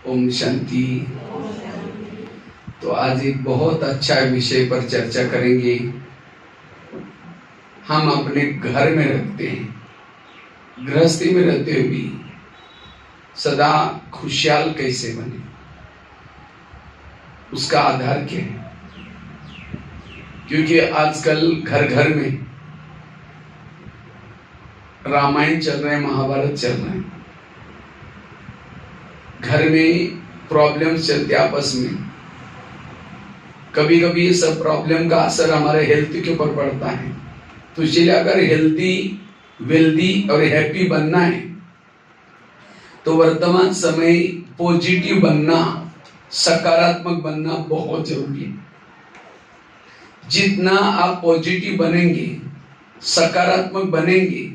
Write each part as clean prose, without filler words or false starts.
ओम शांति। तो आज एक बहुत अच्छा विषय पर चर्चा करेंगे। हम अपने घर में रहते हैं, गृहस्थी में रहते हुए भी सदा खुशहाल कैसे बने, उसका आधार क्या है? क्योंकि आजकल घर घर में रामायण चल रहे हैं, महाभारत चल रहे हैं, घर में प्रॉब्लम्स चलते आपस में। कभी कभी ये सब प्रॉब्लम का असर हमारे हेल्थ के ऊपर पड़ता है। तो इसलिए अगर हेल्दी, वेल्दी और हैप्पी बनना है तो वर्तमान समय पॉजिटिव बनना, सकारात्मक बनना बहुत जरूरी है। जितना आप पॉजिटिव बनेंगे, सकारात्मक बनेंगे,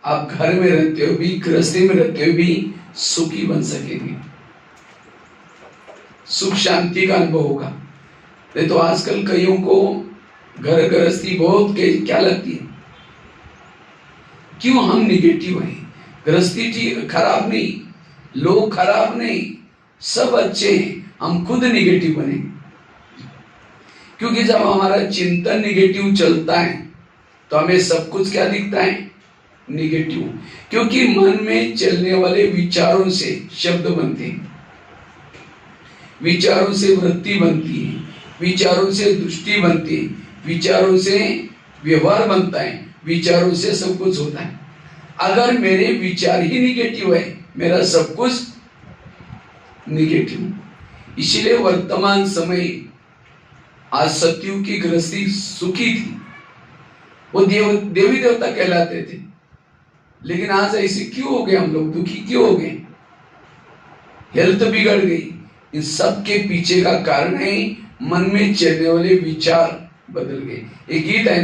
आप घर में रहते हुए भी, गृहस्थी में रहते हुए भी सुखी बन सकेंगे, सुख शांति का अनुभव होगा। नहीं तो आजकल कईयों को घर गृहस्थी बहुत क्या लगती है, क्यों हम निगेटिव हैं? गृहस्थी ठीक खराब नहीं, लोग खराब नहीं, सब अच्छे हैं, हम खुद निगेटिव बने। क्योंकि जब हमारा चिंतन निगेटिव चलता है तो हमें सब कुछ क्या दिखता है? निगेटिव। क्योंकि मन में चलने वाले विचारों से शब्द बनते हैं, विचारों से वृत्ति बनती है, विचारों से दृष्टि बनती है, विचारों से व्यवहार बनता है, विचारों से सब कुछ होता है। अगर मेरे विचार ही निगेटिव है, मेरा सब कुछ निगेटिव। इसीलिए वर्तमान समय, आज सतयुग की गृहस्थी सुखी थी, वो देवी देवता कहलाते थे। लेकिन आज ऐसे क्यों हो गए? हम लोग दुखी क्यों हो गए? हेल्थ बिगड़ गई। इन सब के पीछे का कारण है मन में चलने वाले विचार बदल गए। एक गीत है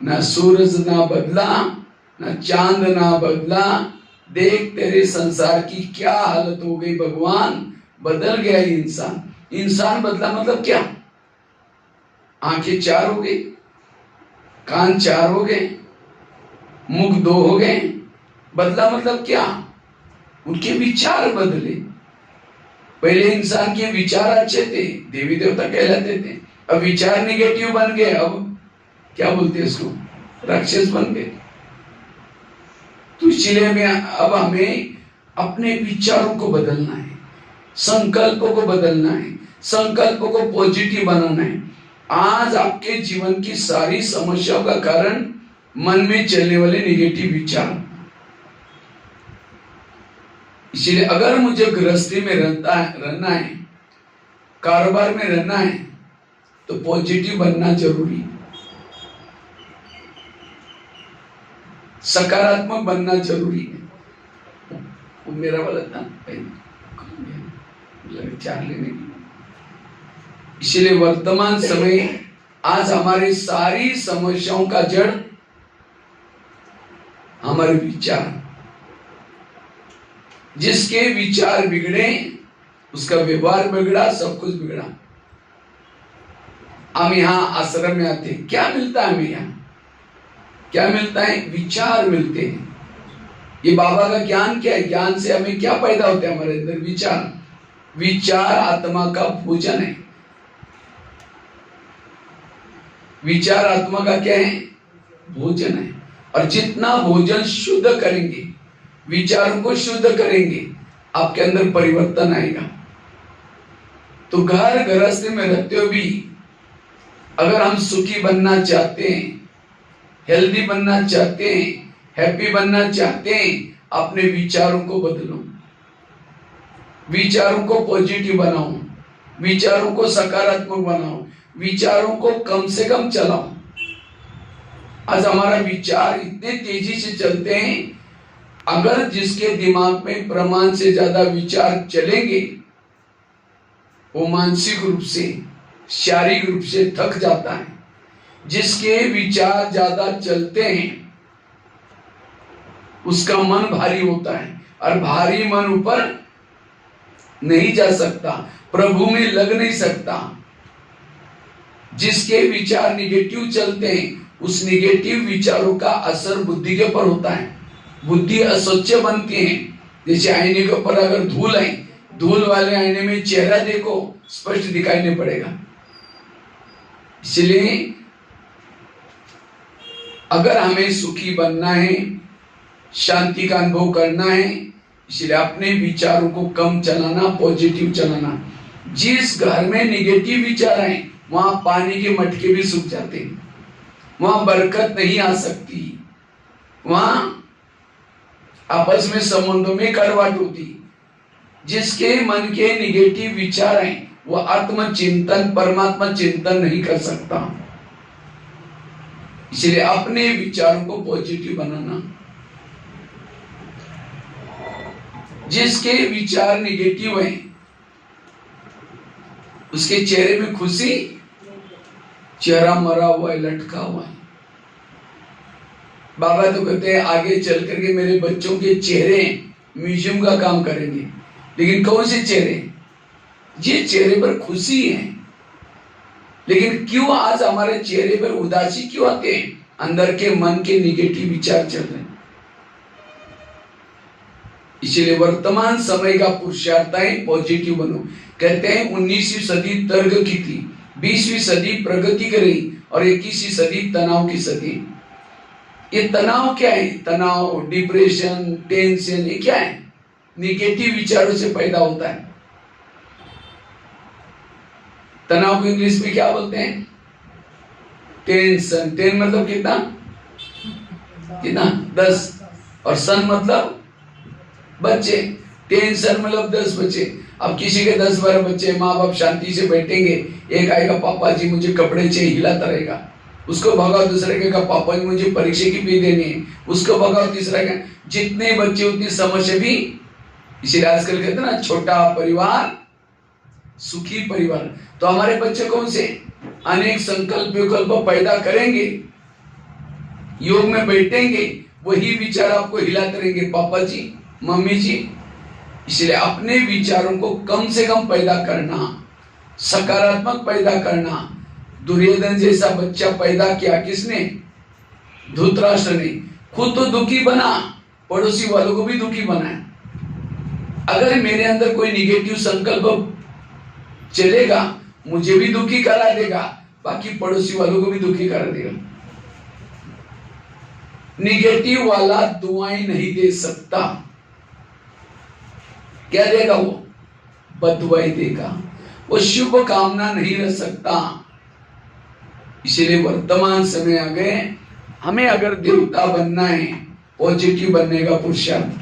ना सूरज ना बदला, ना चांद ना बदला, देख तेरे संसार की क्या हालत हो गई भगवान, बदल गया इंसान। इंसान बदला मतलब क्या? आंखें 4 हो गई, कान 4 हो गए, मुख 2 हो गए। बदला मतलब क्या? उनके विचार बदले। पहले इंसान के विचार अच्छे थे, देवी देवता कहलाते थे। अब विचार निगेटिव बन गए, अब क्या बोलते हैं इसको? राक्षस बन गए। तो इसलिए अब हमें अपने विचारों को बदलना है, संकल्पों को बदलना है, संकल्पों को पॉजिटिव बनाना है। आज आपके जीवन की सारी समस्याओं का कारण मन में चलने वाले निगेटिव विचार। इसलिए अगर मुझे गृहस्थी में रहना है, कारोबार में रहना है, तो पॉजिटिव बनना जरूरी है, सकारात्मक बनना जरूरी है। वो मेरा वाला था चार लेने की। इसलिए वर्तमान समय, आज हमारी सारी समस्याओं का जड़ हमारे विचार। जिसके विचार बिगड़े उसका व्यवहार बिगड़ा, सब कुछ बिगड़ा। हम यहां आश्रम में आते हैं, क्या मिलता है हमें? यहां क्या मिलता है? विचार मिलते हैं। ये बाबा का ज्ञान क्या है? ज्ञान से हमें क्या पैदा होता है? हमारे अंदर विचार। विचार आत्मा का भोजन है। विचार आत्मा का क्या है? भोजन है। और जितना भोजन शुद्ध करेंगे, विचारों को शुद्ध करेंगे, आपके अंदर परिवर्तन आएगा। तो घर गृहस्थी में रहते हुए भी अगर हम सुखी बनना चाहते हैं, हेल्दी बनना चाहते हैं, हैप्पी बनना चाहते हैं, अपने विचारों को बदलो, विचारों को पॉजिटिव बनाओ, विचारों को सकारात्मक बनाओ, विचारों को कम से कम चलाओ। आज हमारा विचार इतने तेजी से चलते हैं, अगर जिसके दिमाग में प्रमाण से ज्यादा विचार चलेंगे वो मानसिक रूप से, शारीरिक रूप से थक जाता है। जिसके विचार ज्यादा चलते हैं उसका मन भारी होता है, और भारी मन ऊपर नहीं जा सकता, प्रभु में लग नहीं सकता। जिसके विचार निगेटिव चलते हैं, उस निगेटिव विचारों का असर बुद्धि के ऊपर होता है। बुद्धि अस्वच्छ बनती है। जैसे आईने के ऊपर अगर धूल आई, धूल वाले आईने में चेहरा देखो, स्पष्ट दिखाई नहीं पड़ेगा। इसलिए अगर हमें सुखी बनना है, शांति का अनुभव करना है, इसलिए अपने विचारों को कम चलाना, पॉजिटिव चलाना। जिस घर में निगेटिव विचार हैं वहां पानी के मटके भी सूख जाते हैं, वहां बरकत नहीं आ सकती, वहां आपस में संबंधों में कड़वाहट होती। जिसके मन के निगेटिव विचार हैं वह आत्मचिंतन, परमात्मा चिंतन नहीं कर सकता। इसलिए अपने विचारों को पॉजिटिव बनाना। जिसके विचार निगेटिव हैं उसके चेहरे में खुशी, चेहरा मरा हुआ है, लटका हुआ है। बाबा तो कहते हैं आगे चल करके मेरे बच्चों के चेहरे म्यूजियम का काम करेंगे। लेकिन कौन से चेहरे? ये चेहरे पर खुशी है। लेकिन क्यों आज हमारे चेहरे पर उदासी क्यों आते हैं? अंदर के मन के निगेटिव विचार चल रहे हैं। इसलिए वर्तमान समय का पुरुषार्थ है पॉजिटिव बनो। कहते हैं 19वीं सदी तर्क की थी, 20वीं सदी प्रगति करी और 21वीं सदी तनाव की सदी। ये तनाव क्या है? तनाव, डिप्रेशन, टेंशन, ये क्या है? निगेटिव विचारों से पैदा होता है। तनाव को इंग्लिश में क्या बोलते हैं? टेंशन। टेन मतलब कितना? कितना? 10। और सन मतलब बच्चे। टेंशन मतलब 10 बच्चे। अब किसी के 10-12 बच्चे, माँ बाप शांति से बैठेंगे, एक आएगा पापा जी मुझे कपड़े चाहिए, हिलाता रहेगा। उसको भगाओ, दूसरे के पापा जी मुझे परीक्षा की फी देनी है, उसको भगाओ, तीसरा का। जितने बच्चे उतनी समस्या भी। इसीलिए आजकल कहते हैं ना, छोटा परिवार सुखी परिवार। तो हमारे बच्चे कौन से? अनेक संकल्प विकल्प पैदा करेंगे, योग में बैठेंगे, वही विचार आपको हिलाते रहेंगे, पापा जी, मम्मी जी। इसलिए अपने विचारों को कम से कम पैदा करना, सकारात्मक पैदा करना। दुर्योधन जैसा बच्चा पैदा किया किसने? धृतराष्ट्र ने। खुद तो दुखी बना, पड़ोसी वालों को भी दुखी बनाया। अगर मेरे अंदर कोई निगेटिव संकल्प चलेगा, मुझे भी दुखी करा देगा, बाकी पड़ोसी वालों को भी दुखी करा देगा। निगेटिव वाला दुआएं नहीं दे सकता। क्या देगा वो? बदुआई देगा। वो शुभ कामना नहीं रह सकता। इसीलिए वर्तमान समय आ गए, हमें अगर देवता बनना है, पॉजिटिव बनने का पुरुषार्थ।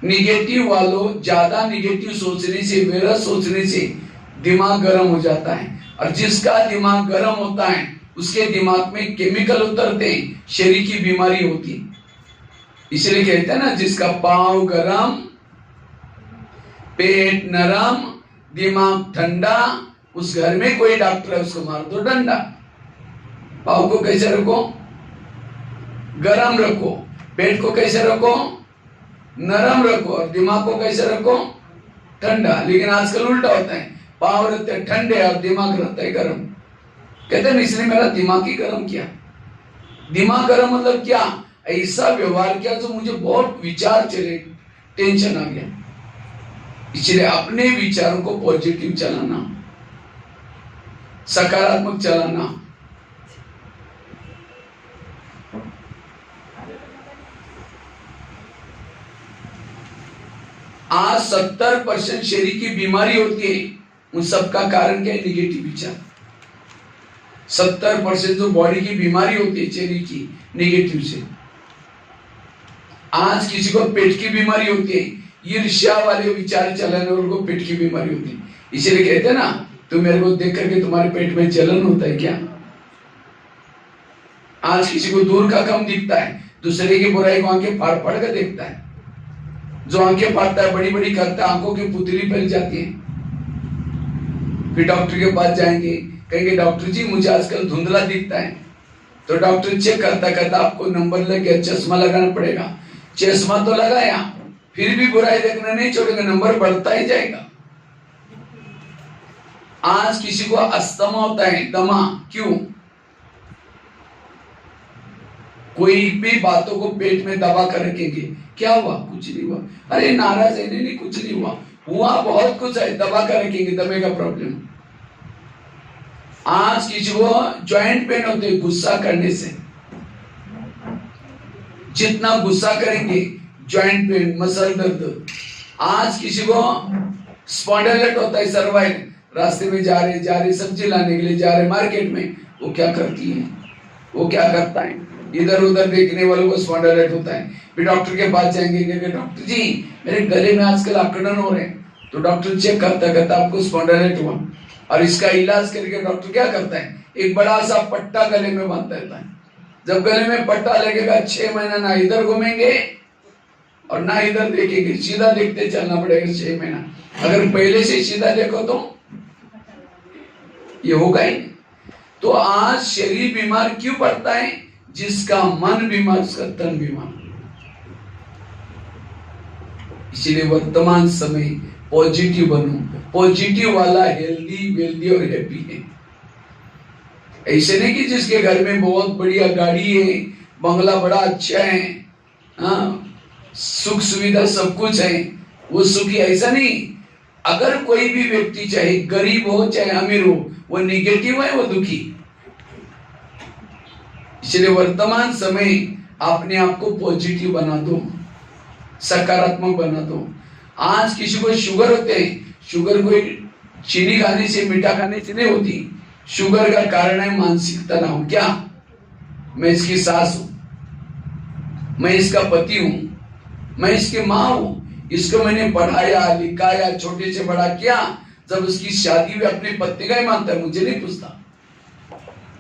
निगेटिव वालों ज्यादा निगेटिव सोचने से, वेरा सोचने से दिमाग गर्म हो जाता है। और जिसका दिमाग गर्म होता है उसके दिमाग में केमिकल उतरते हैं, शरीर की बीमारी होती है। इसलिए कहते हैं ना, जिसका पांव गरम, पेट नरम, दिमाग ठंडा, उस घर में कोई डॉक्टर है उसको मार दो डंडा। पांव को कैसे रखो? गरम रखो। पेट को कैसे रखो? नरम रखो। और दिमाग को कैसे रखो? ठंडा। लेकिन आजकल उल्टा होता है, पांव रहते हैं ठंडे और दिमाग रहता है गरम। कहते हैं इसने मेरा दिमाग ही गरम किया। दिमाग गरम मतलब क्या? ऐसा व्यवहार किया जो मुझे बहुत विचार चले, टेंशन आ गया। इसलिए अपने विचारों को पॉजिटिव चलाना, सकारात्मक चलाना। आज 70% शरीर की बीमारी होती है, उन सबका कारण क्या है? निगेटिव विचार। 70% जो बॉडी की बीमारी होती है शरीर की, निगेटिव से। आज किसी को पेट की बीमारी होती है, ईर्ष्या वाले विचार चलाने वालों को पेट की बीमारी होती है। इसीलिए कहते हैं ना, तुम मेरे को देख करके तुम्हारे पेट में जलन होता है क्या? आज किसी को दूर का कम दिखता है, दूसरे की बुराई को आंखें फाड़ फाड़ कर देखता है। जो आंखें फाड़ता है, बड़ी बड़ी करता है, आंखों की पुतली फैल जाती है। फिर डॉक्टर के पास जाएंगे, कहेंगे डॉक्टर जी मुझे आजकल धुंधला दिखता है। तो डॉक्टर चेक करता करता आपको नंबर लग गया, चश्मा लगाना पड़ेगा। चश्मा तो लगाया, फिर भी बुराई देखना नहीं छोड़ेगा, नंबर बढ़ता ही जाएगा। आज किसी को अस्थमा होता है, दमा, क्यों? कोई भी बातों को पेट में दबा कर रखेंगे, क्या हुआ, कुछ नहीं हुआ, अरे नाराज है, नहीं कुछ नहीं हुआ, हुआ बहुत कुछ है, दबा कर रखेंगे, दबे का प्रॉब्लम। आज किसी को जॉइंट पेन होते गुस्सा करने से, जितना गुस्सा करेंगे जॉइंट पेन, मसल दर्द। आज किसी को स्पॉन्डिलाइटिस होता है, सर्वाइकल, रास्ते में जा रहे सब्जी लाने के लिए जा रहे मार्केट में, वो क्या करती है, वो क्या करता है, इधर उधर देखने वालों को स्पॉन्डिलाइटिस होता है, फिर डॉक्टर के पास जाएंगे, डॉक्टर जी मेरे गले में आजकल अकड़न हो रहे हैं, तो डॉक्टर चेक करता आपको स्पॉन्डिलाइटिस हुआ, और इसका इलाज करके डॉक्टर क्या करता है, एक बड़ा सा पट्टा गले में बांध देता है। जब गले में पट्टा लगेगा 6 महीना ना इधर घूमेंगे और ना इधर देखेंगे, सीधा देखते चलना पड़ेगा 6 महीना। अगर पहले से सीधा देखो तो ये होगा ही। तो आज शरीर बीमार क्यों पड़ता है, जिसका मन बीमार उसका तन बीमार। इसीलिए वर्तमान समय पॉजिटिव बनो, पॉजिटिव वाला हेल्दी वेल्दी और हैप्पी है। ऐसे नहीं कि जिसके घर में बहुत बढ़िया गाड़ी है, बंगला बड़ा अच्छा है, हाँ, सुख सुविधा सब कुछ है, वो सुखी, ऐसा नहीं। अगर कोई भी व्यक्ति चाहे गरीब हो चाहे अमीर हो, वो निगेटिव है, वो दुखी। इसलिए वर्तमान समय अपने आप को पॉजिटिव बना दो, सकारात्मक बना दो। आज किसी को शुगर होते हैं, शुगर कोई चीनी खाने से मीठा खाने से नहीं होती, शुगर का कारण है मानसिक तनाव। क्या, मैं इसकी सास हूं, मैं इसका पति हूं, मैं इसकी मां हूं, इसको मैंने पढ़ाया लिखाया छोटे से बड़ा किया, जब उसकी शादी हुई अपने पति का ही मानता है, मुझे नहीं पूछता।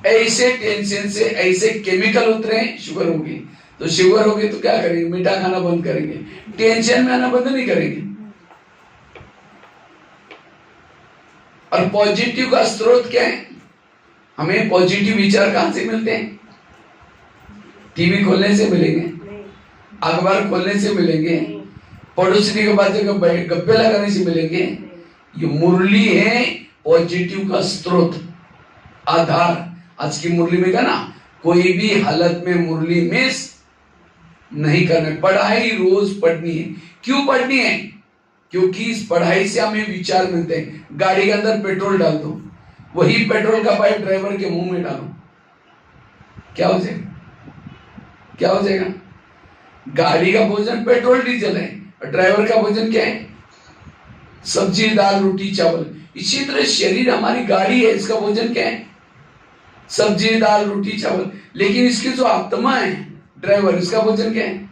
ऐसे टेंशन से ऐसे केमिकल उतरे, शुगर होगी। तो शुगर होगी तो क्या करेंगे, मीठा खाना बंद करेंगे, टेंशन में आना बंद नहीं करेंगे। और पॉजिटिव का स्रोत क्या है, हमें पॉजिटिव विचार कहां से मिलते हैं, टीवी खोलने से मिलेंगे, अखबार खोलने से मिलेंगे, पड़ोसी के पास गप्पे लगाने से मिलेंगे। ये मुरली है पॉजिटिव का स्रोत, आधार। आज की मुरली में क्या ना, कोई भी हालत में मुरली मिस नहीं करना। पढ़ाई रोज पढ़नी है। क्यों पढ़नी है, क्योंकि इस पढ़ाई से हमें विचार मिलते हैं। गाड़ी के अंदर पेट्रोल डाल दो, वही पेट्रोल का पाइप ड्राइवर के मुंह में डालो, क्या हो जाएगा, क्या हो जाएगा। गाड़ी का भोजन पेट्रोल डीजल है, और ड्राइवर का भोजन क्या है, सब्जी दाल रोटी चावल। इसी तरह शरीर हमारी गाड़ी है, इसका भोजन क्या है, सब्जी दाल रोटी चावल। लेकिन इसकी जो आत्मा है ड्राइवर, इसका भोजन क्या है,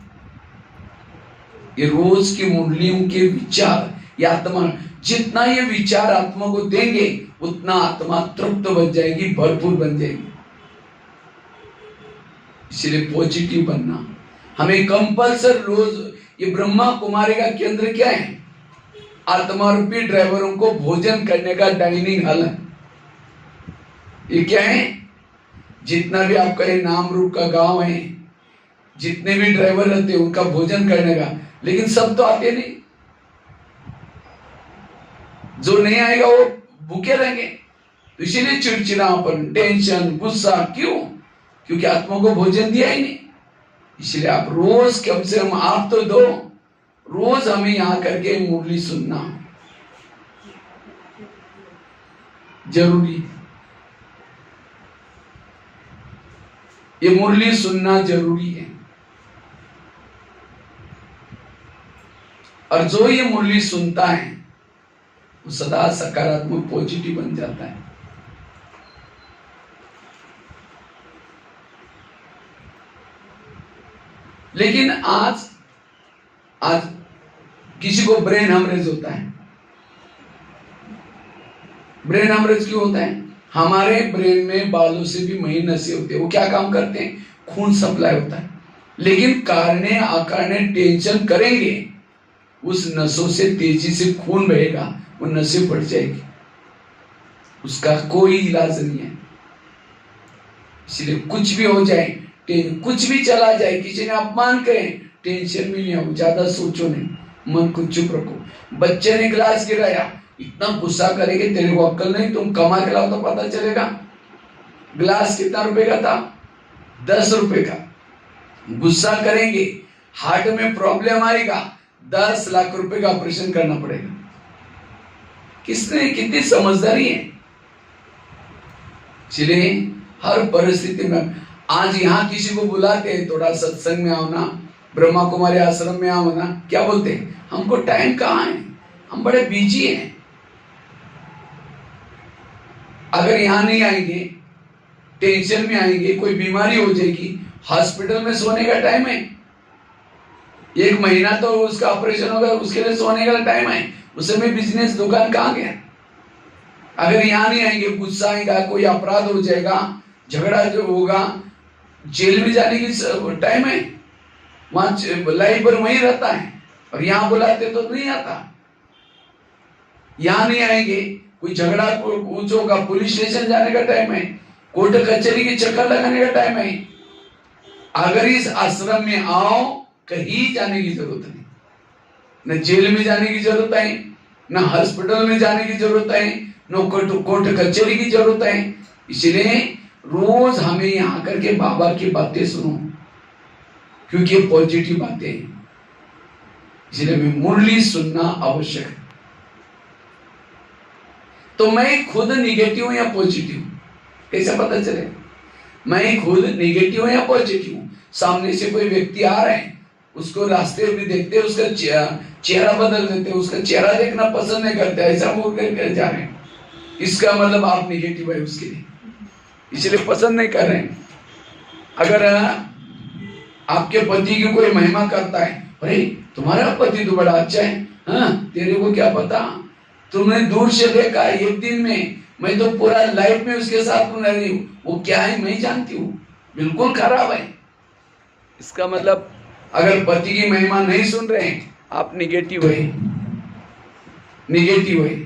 ये रोज की मुरलियों के विचार, ये आत्मा। जितना ये विचार आत्मा को देंगे उतना आत्मा तृप्त बन जाएगी, भरपूर बन जाएगी। इसलिए पॉजिटिव बनना हमें कंपल्सरी रोज। ये ब्रह्मा कुमारी का केंद्र क्या है, आत्मा रूपी ड्राइवरों को भोजन करने का डाइनिंग हॉल है। ये क्या है, जितना भी आपका ये नाम रूप का गांव है, जितने भी ड्राइवर रहते हैं उनका भोजन करने का। लेकिन सब तो आते नहीं, जो नहीं आएगा वो भूखे रहेंगे। तो इसीलिए चिड़चिड़ापन, टेंशन, गुस्सा, क्यों, क्योंकि आत्मा को भोजन दिया ही नहीं। इसलिए आप रोज कम से कम आप तो दो, रोज हमें यहां करके मुरली सुनना जरूरी है। ये मुरली सुनना जरूरी है। और जो ये मुरली सुनता है वो सदा सकारात्मक पॉजिटिव बन जाता है। लेकिन आज किसी को ब्रेन हेमरेज होता है। ब्रेन हेमरेज क्यों होता है, हमारे ब्रेन में बालों से भी महीन नसें होती है। वो क्या काम करते हैं, खून सप्लाई होता है। लेकिन कारणे अकारणे टेंशन करेंगे, उस नसों से तेजी से खून बहेगा, वो नसें फट जाएगी, उसका कोई इलाज नहीं है। इसलिए कुछ भी हो जाए, कुछ भी चला जाए, किसी ने अपमान करे, टेंशन भी नहीं हो, ज्यादा सोचो नहीं, मन को चुप रखो। बच्चे ने गिलास गिराया, इतना गुस्सा करेंगे, तेरे को अक्ल नहीं, तुम कमा के लाओ तो पता चलेगा। गिलास कितना रुपए का था, 10 रुपए का, गुस्सा करेंगे, हार्ट में प्रॉब्लम आएगा, 10 लाख रुपए का ऑपरेशन करना पड़ेगा। किसने कितनी समझदारी है। इसलिए हर परिस्थिति में आज यहां किसी को बुलाते हैं, थोड़ा सत्संग में आओ ना, ब्रह्मा कुमारी आश्रम में आओ ना, क्या बोलते हैं? हमको टाइम कहाँ है, हम बड़े बिजी हैं। अगर यहां नहीं आएंगे, टेंशन में आएंगे, कोई बीमारी हो जाएगी, हॉस्पिटल में सोने का टाइम है, 1 महीना तो उसका ऑपरेशन होगा, उसके लिए सोने का टाइम है, उस समय बिजनेस दुकान कहाँ गया? अगर यहां नहीं आएंगे, गुस्सा आएगा, कोई अपराध हो जाएगा, झगड़ा जो होगा, जेल में जाने की टाइम है, वहां लाइफ भर वहीं रहता है, और यहां बुलाते तो नहीं आता। यहां नहीं आएंगे, कोई झगड़ा कुछ होगा, पुलिस स्टेशन जाने का टाइम है, कोर्ट कचहरी के चक्कर लगाने का टाइम है। अगर इस आश्रम में आओ, कहीं जाने की जरूरत नहीं, न जेल में जाने की जरूरत है, न हॉस्पिटल में जाने की जरूरत है, न कोर्ट कचहरी की जरूरत है। इसलिए रोज हमें यहाँ करके बाबा की बातें सुनो, क्योंकि ये पॉजिटिव बातें हैं, इसलिए हमें मुरली सुनना आवश्यक है। तो मैं खुद निगेटिव हूं या पॉजिटिव, कैसे पता चले? मैं खुद निगेटिव हूं या पॉजिटिव हूं? सामने से कोई व्यक्ति आ रहे हैं, उसको रास्ते में देखते, उसका चेहरा बदल देते, उसका चेहरा देखना पसंद नहीं करते, ऐसा बोल कर जा रहे हैं, इसका मतलब आप निगेटिव है उसके लिए, इसलिए पसंद नहीं कर रहे हैं। अगर आपके पति की कोई महिमा करता है, अरे तुम्हारा पति तो बड़ा अच्छा है, हाँ तेरे को क्या पता, तुमने दूर से देखा, एक दिन में, मैं तो पूरा लाइफ में उसके साथ रही हूँ, वो क्या है मैं जानती हूँ, बिल्कुल खराब है। इसका मतलब अगर पति की महिमा नहीं सुन रहे हैं, आप निगेटिव है, निगेटिव है।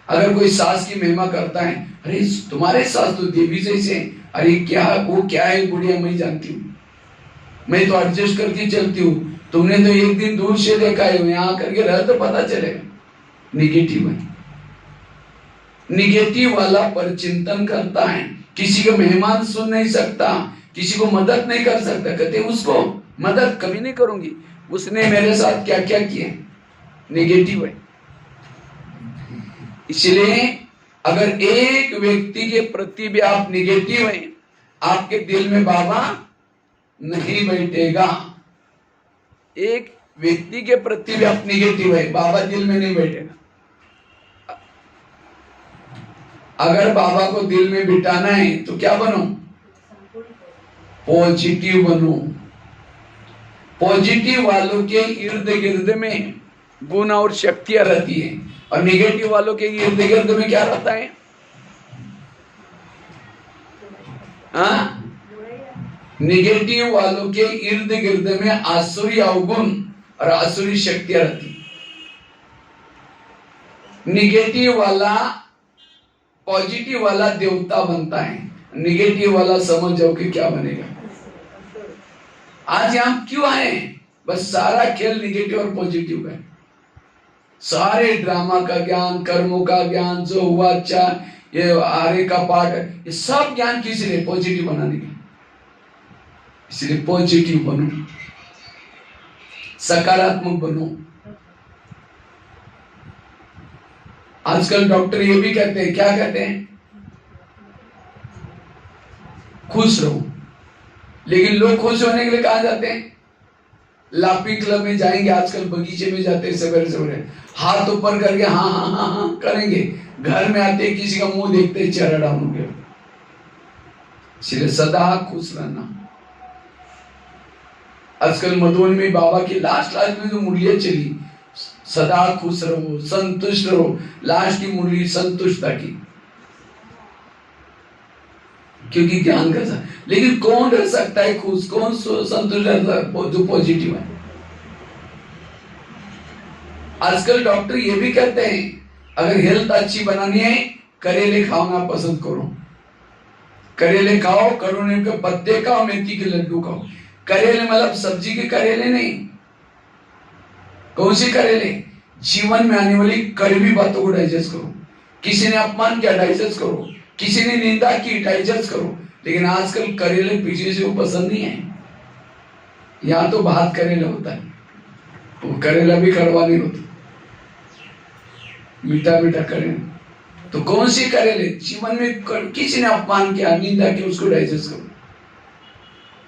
अगर कोई सास की महिमा करता है, अरे तुम्हारे सास तो देवी जैसे, अरे क्या वो क्या है बुढ़िया मैं जानती हूँ, मैं तो एडजस्ट करके चलती हूँ, तुमने तो एक दिन दूर से देखा है, यहाँ करके रह तो पता चलेगा, निगेटिव है। निगेटिव वाला पर चिंतन करता है, किसी को मेहमान सुन नहीं सकता, किसी को मदद नहीं कर सकता, कहते उसको मदद कभी नहीं करूंगी, उसने मेरे साथ क्या क्या किया, निगेटिव है। इसलिए अगर एक व्यक्ति के प्रति भी आप निगेटिव हैं, आपके दिल में बाबा नहीं बैठेगा। एक व्यक्ति के प्रति भी आप निगेटिव है, बाबा दिल में नहीं बैठेगा। अगर बाबा को दिल में बिठाना है तो क्या बनो? पॉजिटिव बनो। पॉजिटिव वालों के इर्द गिर्द में गुण और शक्तियां रहती है, और निगेटिव वालों के इर्द गिर्द में क्या रहता है? हाँ, निगेटिव वालों के इर्द गिर्द में आसुरी अवगुण और आसुरी शक्तियां रहती। निगेटिव वाला पॉजिटिव वाला देवता बनता है, निगेटिव वाला समझ जाओ कि क्या बनेगा। आज हम क्यों आए? बस सारा खेल निगेटिव और पॉजिटिव है। सारे ड्रामा का ज्ञान, कर्मों का ज्ञान, जो हुआ अच्छा, ये आर्य का पाठ, ये सब ज्ञान किस लिए? पॉजिटिव बनाने के। इसलिए पॉजिटिव बनो, सकारात्मक बनो। आजकल डॉक्टर ये भी कहते हैं, क्या कहते हैं? खुश रहो। लेकिन लोग खुश होने के लिए कहां जाते हैं? लाफिंग क्लब में जाएंगे, आजकल बगीचे में जाते हैं, सवेरे सवेरे हाथ ऊपर करके हाँ हाँ हाँ हाँ करेंगे, घर में आते किसी का मुंह देखते चेहरा डाउन हो गया। इसलिए सदा खुश रहना। आजकल मधुबन में बाबा की लास्ट में जो मुरलियां चली, सदा खुश रहो, संतुष्ट रहो, लास्ट की मुरली संतुष्टता की, क्योंकि ज्ञान का साथ। लेकिन कौन रह सकता है खुश, कौन संतुष्ट रहता है? जो पॉजिटिव है। आजकल डॉक्टर ये भी कहते हैं, अगर हेल्थ अच्छी बनानी है, करेले खाना पसंद करो। करेले खाओ, करोने के पत्ते खाओ, मेथी के लड्डू खाओ। करेले मतलब सब्जी के करेले नहीं। कौन सी करेले? जीवन में आने वाली कड़वी बातों को डाइजेस्ट करो। किसी ने अपमान किया, डाइजेस्ट करो। किसी ने निंदा की, डाइजेस्ट करो। लेकिन आजकल करेले पीछे से वो पसंद नहीं है। यहाँ तो भात करेला होता है, वो करेला भी कड़वा नहीं होता, मीठा मीठा करेला। तो कौन सी करेले जीवन में किसी ने अपमान किया, निंदा की, उसको डाइजेस्ट करो,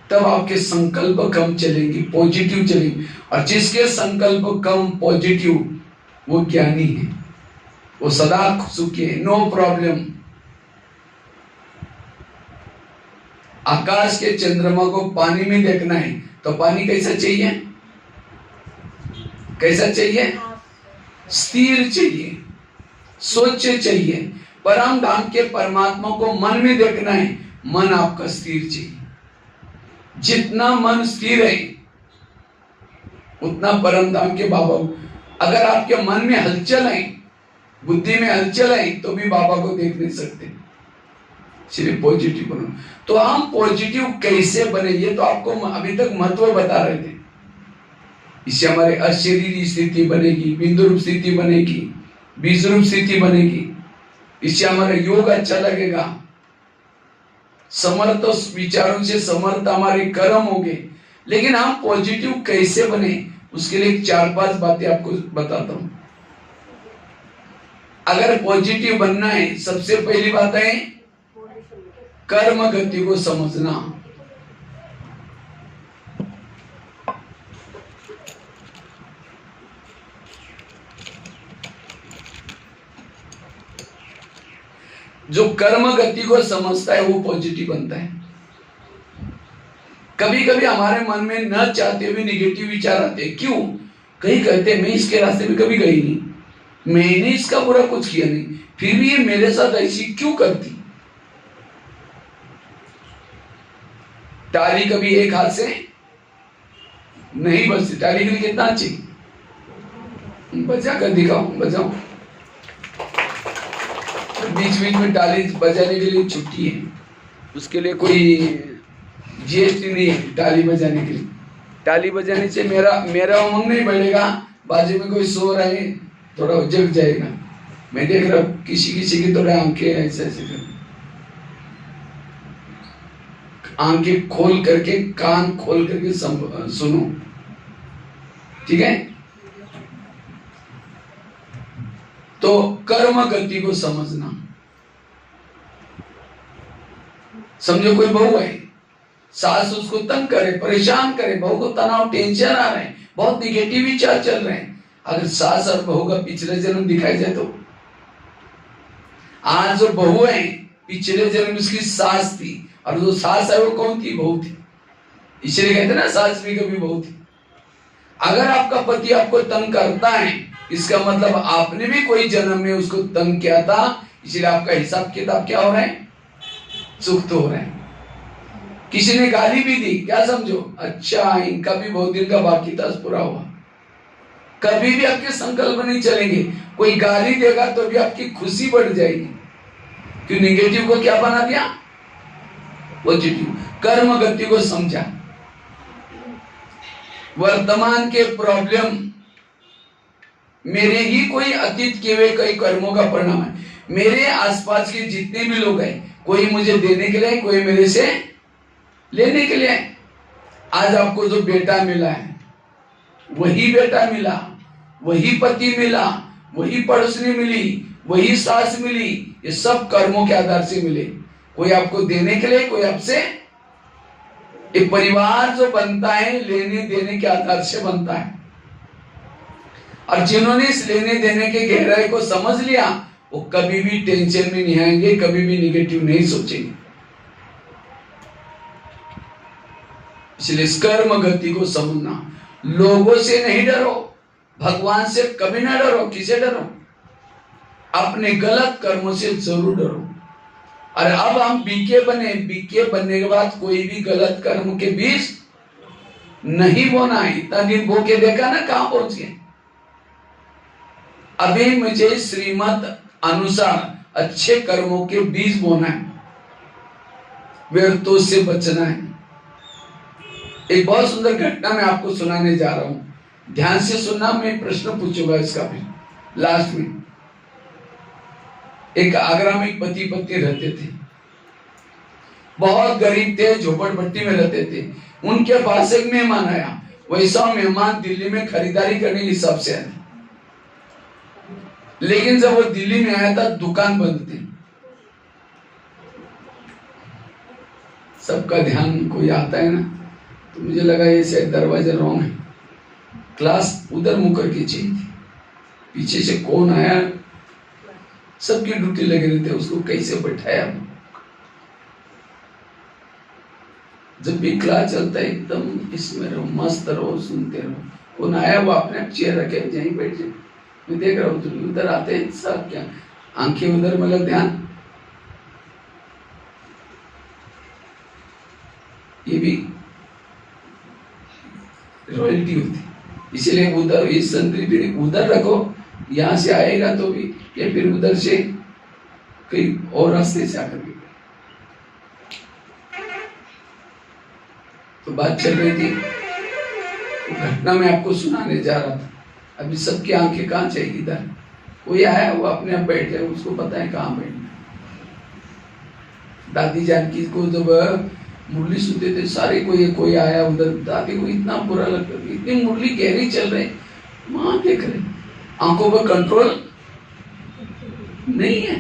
तब आपके संकल्प कम चलेंगे, पॉजिटिव चलेंगे। और जिसके संकल्प कम पॉजिटिव, वो ज्ञानी है, वो सदा सुखी है, नो प्रॉब्लम। आकाश के चंद्रमा को पानी में देखना है तो पानी कैसा चाहिए, कैसा चाहिए, स्थिर चाहिए, स्वच्छ चाहिए। परम धाम के परमात्मा को मन में देखना है, मन आपका स्थिर चाहिए। जितना मन स्थिर है उतना परम धाम के बाबा। अगर आपके मन में हलचल है, बुद्धि में हलचल है, तो भी बाबा को देख नहीं सकते। सिर्फ पॉजिटिव बनो। तो हम पॉजिटिव कैसे बने, ये तो आपको अभी तक महत्व बता रहे थे। इससे हमारे अशरीरी स्थिति बनेगी, बिंदु रूप स्थिति बनेगी, बीज रूप स्थिति बनेगी। इससे हमारा योग अच्छा लगेगा, समर्थ विचारों से समर्थ हमारे कर्म होंगे। लेकिन हम पॉजिटिव कैसे बने, उसके लिए 4-5 बातें आपको बताता हूं। अगर पॉजिटिव बनना है, सबसे पहली बात है कर्म गति को समझना। जो कर्म गति को समझता है वो पॉजिटिव बनता है। कभी कभी हमारे मन में न चाहते हुए निगेटिव विचार आते हैं। क्यों? कहीं कहते हैं मैं इसके रास्ते में कभी गई नहीं, मैंने इसका बुरा कुछ किया नहीं, फिर भी ये मेरे साथ ऐसी क्यों करती। ताली कभी एक हाथ से नहीं बजती, ताली के लिए कितना अच्छी, बजा कर दिखाओ, बजाओ। बीच बीच में ताली बजाने के लिए छुट्टी है, उसके लिए कोई जीएसटी नहीं है ताली बजाने के लिए। ताली बजाने से मेरा उमंग नहीं बढ़ेगा, बाजू में कोई सो रहा है थोड़ा जग जाएगा। मैं देख रहा हूँ किसी की थोड़ा आंखें ऐसे ऐसे कर, आंखें खोल करके, कान खोल करके सुनो, ठीक है। तो कर्म गति को समझना। समझो कोई बहू है, सास उसको तंग करे, परेशान करे, बहू को तनाव, टेंशन आ रहे हैं, बहुत निगेटिव विचार चल रहे हैं। अगर सास और बहू का पिछले जन्म दिखाई जाए तो आज जो बहू है पिछले जन्म उसकी सास थी, और जो सास है वो कौन थी? बहू थी। इसलिए कहते ना सास भी कभी बहू थी। अगर आपका पति आपको तंग करता है, इसका मतलब आपने भी कोई जन्म में उसको तंग किया था, इसलिए आपका हिसाब किताब क्या हो रहा है? सुख तो हो रहा है। किसी ने गाली भी दी, क्या समझो, अच्छा इनका भी बहुत दिन का बाकी था, पूरा हुआ। कभी भी आपके संकल्प नहीं चलेंगे। कोई गाली देगा तो भी आपकी खुशी बढ़ जाएगी, क्यों? निगेटिव को क्या बना दिया? पॉजिटिव। कर्म गति को समझा। वर्तमान के प्रॉब्लम मेरे ही कोई अतीत के हुए कई कर्मों का परिणाम है। मेरे आसपास के जितने भी लोग हैं, कोई मुझे देने के लिए, कोई मेरे से लेने के लिए। आज आपको जो बेटा मिला है वही बेटा मिला, वही पति मिला, वही पड़ोसनी मिली, वही सास मिली। ये सब कर्मों के आधार से मिले। कोई आपको देने के लिए, कोई आपसे। एक परिवार जो बनता है लेने देने के आधार से बनता है। और जिन्होंने इस लेने देने के गहराई को समझ लिया, वो कभी भी टेंशन में नहीं आएंगे, कभी भी निगेटिव नहीं सोचेंगे। इसलिए इस कर्म गति को समझना। लोगों से नहीं डरो, भगवान से कभी ना डरो। किसे डरो? अपने गलत कर्मों से जरूर डरो। और अब हम बीके बने, बीके बनने के बाद कोई भी गलत कर्म के बीज नहीं बोना है। इतना दिन बो के देखा ना कहां पहुंच गए। अभी मुझे श्रीमत अनुसार अच्छे कर्मों के बीज बोना है, व्यर्थों से बचना है। एक बहुत सुंदर घटना मैं आपको सुनाने जा रहा हूं, ध्यान से सुनना। मैं प्रश्न पूछूंगा इसका भी लास्ट में। एक आगरा में पति पत्नी रहते थे। बहुत गरीब थे, झोपड़पट्टी में रहते थे। उनके पास एक मेहमान आया, वैसा मेहमान दिल्ली में खरीदारी करने के हिसाब से आया, लेकिन जब वो दिल्ली में आया था दुकान बंद थी। सबका ध्यान कोई आता है ना, तो मुझे लगा ये शायद दरवाजा रॉन्ग है, क्लास उधर मुंह करके चाहिए थी। पीछे से कौन आया, सबकी ड्यूटी लगे रहते, उसको कैसे बैठाया। जब भी क्लास चलता है एकदम इसमें रहो, मस्त रहो, सुनते रहो। कौन आया वो अपने आप चेयर रखे यहीं बैठ जाए। मैं देख रहा हूँ तो उधर आते हैं सब, क्या आंखें उधर, मतलब ध्यान। ये भी रॉयल्टी होती, इसीलिए उधर इस संतरी फिर उधर रखो, यहां से आएगा तो भी ये फिर उधर से कहीं और रास्ते से आकर के। तो बात चल रही थी, घटना मैं आपको सुनाने जा रहा था। अभी सबकी आंखें कहाँ चाहिए, इधर कोई आया वो अपने आप बैठ जाए, उसको पता है कहाँ बैठना। दादी जानकी को जब मुरली सुनते थे सारे, कोई आया उधर, दादी को इतना बुरा लगता था, इतनी मुरली गहरी चल रही, माँ देख रहे, आंखों पर कंट्रोल नहीं है,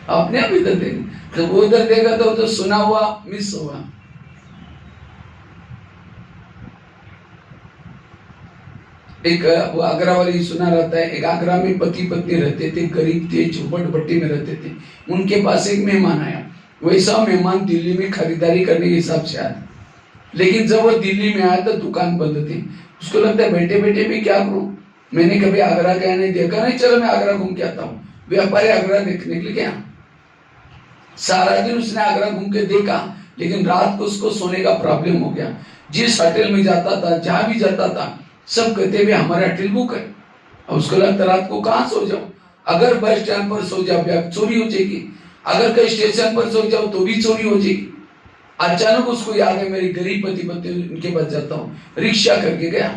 अपने आप इधर देख। जब वो उधर देखा तो सुना हुआ मिस हुआ। एक वो आगरा वाली सुना रहता है, एक आगरा में पति पत्नी रहते थे, गरीब थे, झोपड़पट्टी में रहते थे। उनके पास एक मेहमान आया, वैसा मेहमान दिल्ली में खरीदारी करने के हिसाब से आया, लेकिन जब वो दिल्ली में आया तो दुकान बंद थी। उसको लगता है बैठे बैठे भी क्या करूं, मैंने कभी आगरा गया नहीं, देखा नहीं, चलो मैं आगरा घूम के आता हूँ। व्यापारी आगरा देखने के लिए गया, सारा दिन उसने आगरा घूम के देखा, लेकिन रात को उसको सोने का प्रॉब्लम हो गया। जिस होटल में जाता था, जहां भी जाता था, सब कहते हुए हमारा होटल बुक है। अब उसको लगता रात को कहाँ सो जाओ, अगर बस स्टैंड पर सो जाओ बैग चोरी हो जाएगी, अगर कहीं स्टेशन पर सो जाओ तो भी चोरी हो जाएगी। अचानक उसको याद है मेरी गरीब पति पत्नी उनके पास जाता हूँ, रिक्शा करके गया।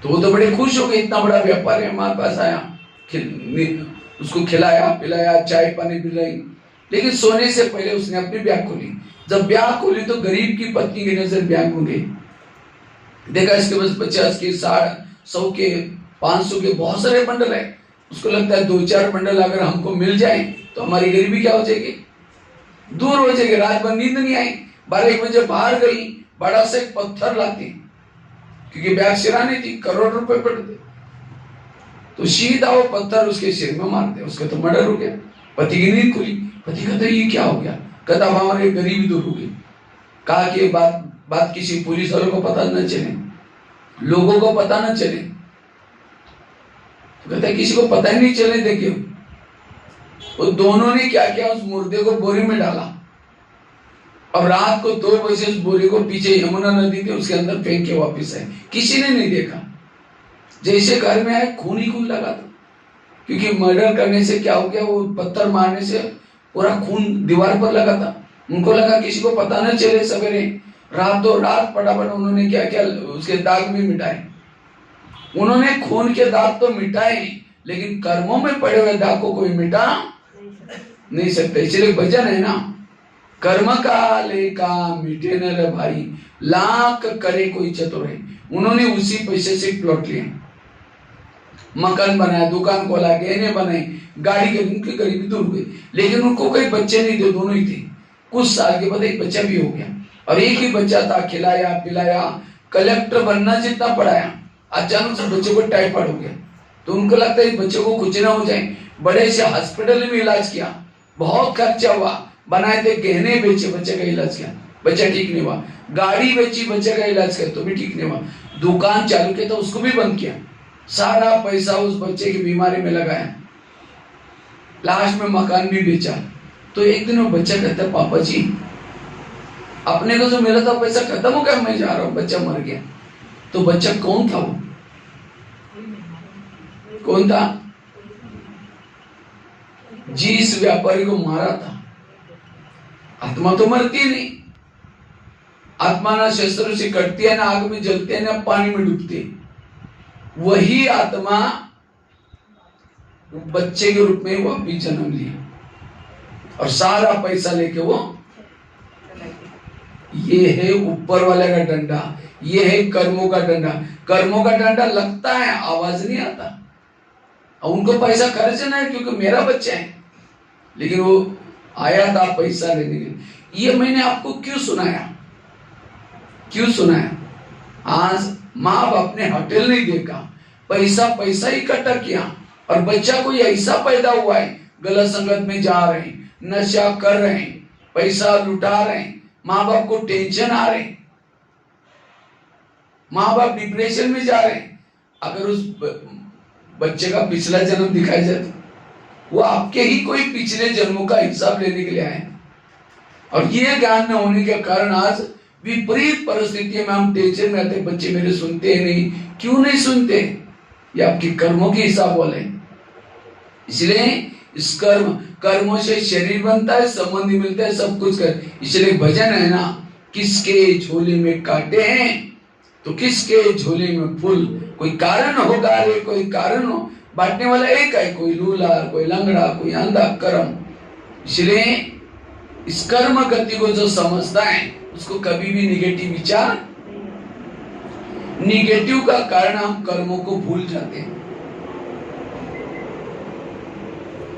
तो वो तो बड़े खुश हो गए, इतना बड़ा व्यापार है हमारे पास आया, उसको खिलाया पिलाया, चाय पानी पिलाई। लेकिन सोने से पहले उसने अपनी बैग खोली। जब बैग खोली तो गरीब की पत्नी की नजर बैग में गई, देखा इसके पास 50 के 100 के 500 के बहुत सारे बंडल है। उसको लगता है 2-4 बंडल अगर हमको मिल जाए तो हमारी गरीबी क्या हो जाएगी, दूर हो जाएगी। रात भर नींद नहीं आई, 12-1 बजे बाहर गई, बड़ा सा एक पत्थर लाती, क्योंकि बैग सिरानी थी, करोड़ रुपए पड़ते, तो सीधा वो पत्थर उसके सिर में मार दिया। उसका तो मर्डर हो गया। पति की नींद खुली, पति कहता ये क्या हो गया, कहता हमारी गरीबी दूर हो गई। कहा कि बात किसी पुलिस वालों को पता न चले, लोगों को पता न चले। तो कहता है किसी को पता ही नहीं चले। देखिए वो दोनों ने क्या किया, उस मुर्दे को बोरी में डाला और रात को 2 बजे उस बोरी को पीछे यमुना नदी थी उसके अंदर फेंक के वापिस आए। किसी ने नहीं देखा। जैसे घर में आए खून ही खून लगा था, क्योंकि मर्डर करने से क्या हो गया, वो पत्थर मारने से पूरा खून दीवार पर लगा था। उनको लगा किसी को पता न चले, सवेरे रातों रात फटाफट उन्होंने क्या किया, उसके दाग भी मिटाए। उन्होंने खून के दाग तो मिटाए, लेकिन कर्मों में पड़े हुए दाग को कोई मिटा नहीं सकता। इसलिए भजन है ना, कर्म का लेका मिटे न रे भाई, लाख करे कोई चतुराई। उन्होंने उसी पैसे से प्लॉट लिया, मकान बनाया, दुकान खोला, गहने बनाए, गाड़ी के, उनकी गरीबी दूर हुई। लेकिन उनको कोई बच्चे नहीं थे, दोनों ही थे। कुछ साल के बाद एक बच्चा भी हो गया, और एक ही बच्चा था, खिलाया पिलाया, कलेक्टर बनना जितना पढ़ाया। अचानक से बच्चे को टाइफाइड हो गया, तो उनको लगता है बच्चे को कुछ ना हो जाए। बड़े से हॉस्पिटल में इलाज किया, बहुत खर्चा हुआ, बनाए थे गहने बेचे, बच्चे का इलाज किया, बच्चा ठीक नहीं हुआ। गाड़ी बेची, बच्चे का इलाज किया तो भी ठीक नहीं हुआ। दुकान चालू किया तो उसको भी बंद किया। सारा पैसा उस बच्चे की बीमारी में लगाया, लास्ट में मकान भी बेचा। तो एक दिन वो बच्चा कहता है पापा जी अपने को जो मिला था पैसा खत्म हो गया, मैं जा रहा हूँ, बच्चा मर गया। तो बच्चा कौन था, वो कौन था, जिस व्यापारी को मारा था। आत्मा तो मरती नहीं, आत्मा ना शस्त्रों से कटती है, ना आग में जलती है, ना पानी में डूबती है। वही आत्मा बच्चे के रूप में वो अभी जन्म लिया और सारा पैसा लेके वो ये है ऊपर वाले का डंडा, ये है कर्मों का डंडा। कर्मों का डंडा लगता है, आवाज नहीं आता। उनको पैसा खर्चना है क्योंकि मेरा बच्चा है, लेकिन वो आया था पैसा लेने के लिए। ये मैंने आपको क्यों सुनाया, क्यों सुनाया? आज माँ बाप ने होटल नहीं देखा, पैसा पैसा इकट्ठा किया, और बच्चा कोई ऐसा पैदा हुआ है गलत संगत में जा रहे हैं, नशा कर रहे हैं, पैसा लुटा रहे हैं, माँ बाप को टेंशन आ रहे, माँ बाप डिप्रेशन में जा रहे हैं। अगर उस बच्चे का पिछला जन्म दिखाया जाए तो वो आपके ही कोई पिछले जन्मों का हिसाब लेने के लिए आए। और ये ज्ञान न होने के कारण आज विपरीत परिस्थितियों में हम टेंशन में आते, बच्चे मेरे सुनते नहीं। क्यों नहीं सुनते? ये आपके कर्मों के हिसाब वाले। इसलिए इस कर्मों से शरीर बनता है, संबंधी मिलता है, सब कुछ कर। इसलिए भजन है ना, किसके झोले में कांटे हैं तो किसके झोले में फूल। कोई कारण होगा रे, कोई कारण हो, बांटने वाला एक है, कोई लूला, कोई लंगड़ा, कोई अंधा। कर्म। इसलिए इस कर्म गति को जो समझता है उसको कभी भी निगेटिव विचार, निगेटिव का कारण हम कर्मों को भूल जाते हैं।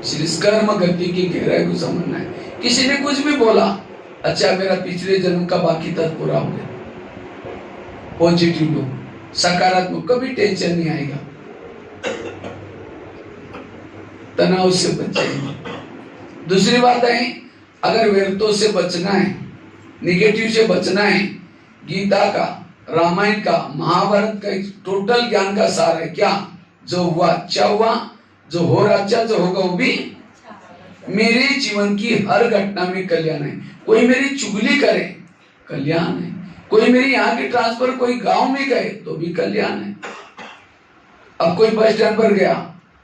इस कर्म गति की गहराई को समझना है। किसी ने कुछ भी बोला, अच्छा मेरा पिछले जन्म का बाकी तक पूरा हो गया। पॉजिटिव लो, सकारात्मक, कभी टेंशन नहीं आएगा, तनाव से बचेंगे। दूसरी बात है, अगर व्यर्थों से बचना है, निगेटिव से बचना है, गीता का, रामायण का, महाभारत का टोटल ज्ञान का सार है क्या? जो हुआ अच्छा हुआ, जो हो रहा अच्छा, जो होगा वो भी। मेरे जीवन की हर घटना में कल्याण है। कोई मेरी चुगली करे, कल्याण है। कोई मेरी यहाँ की ट्रांसफर कोई गांव में गए तो भी कल्याण है। अब कोई बस स्टैंड पर गया,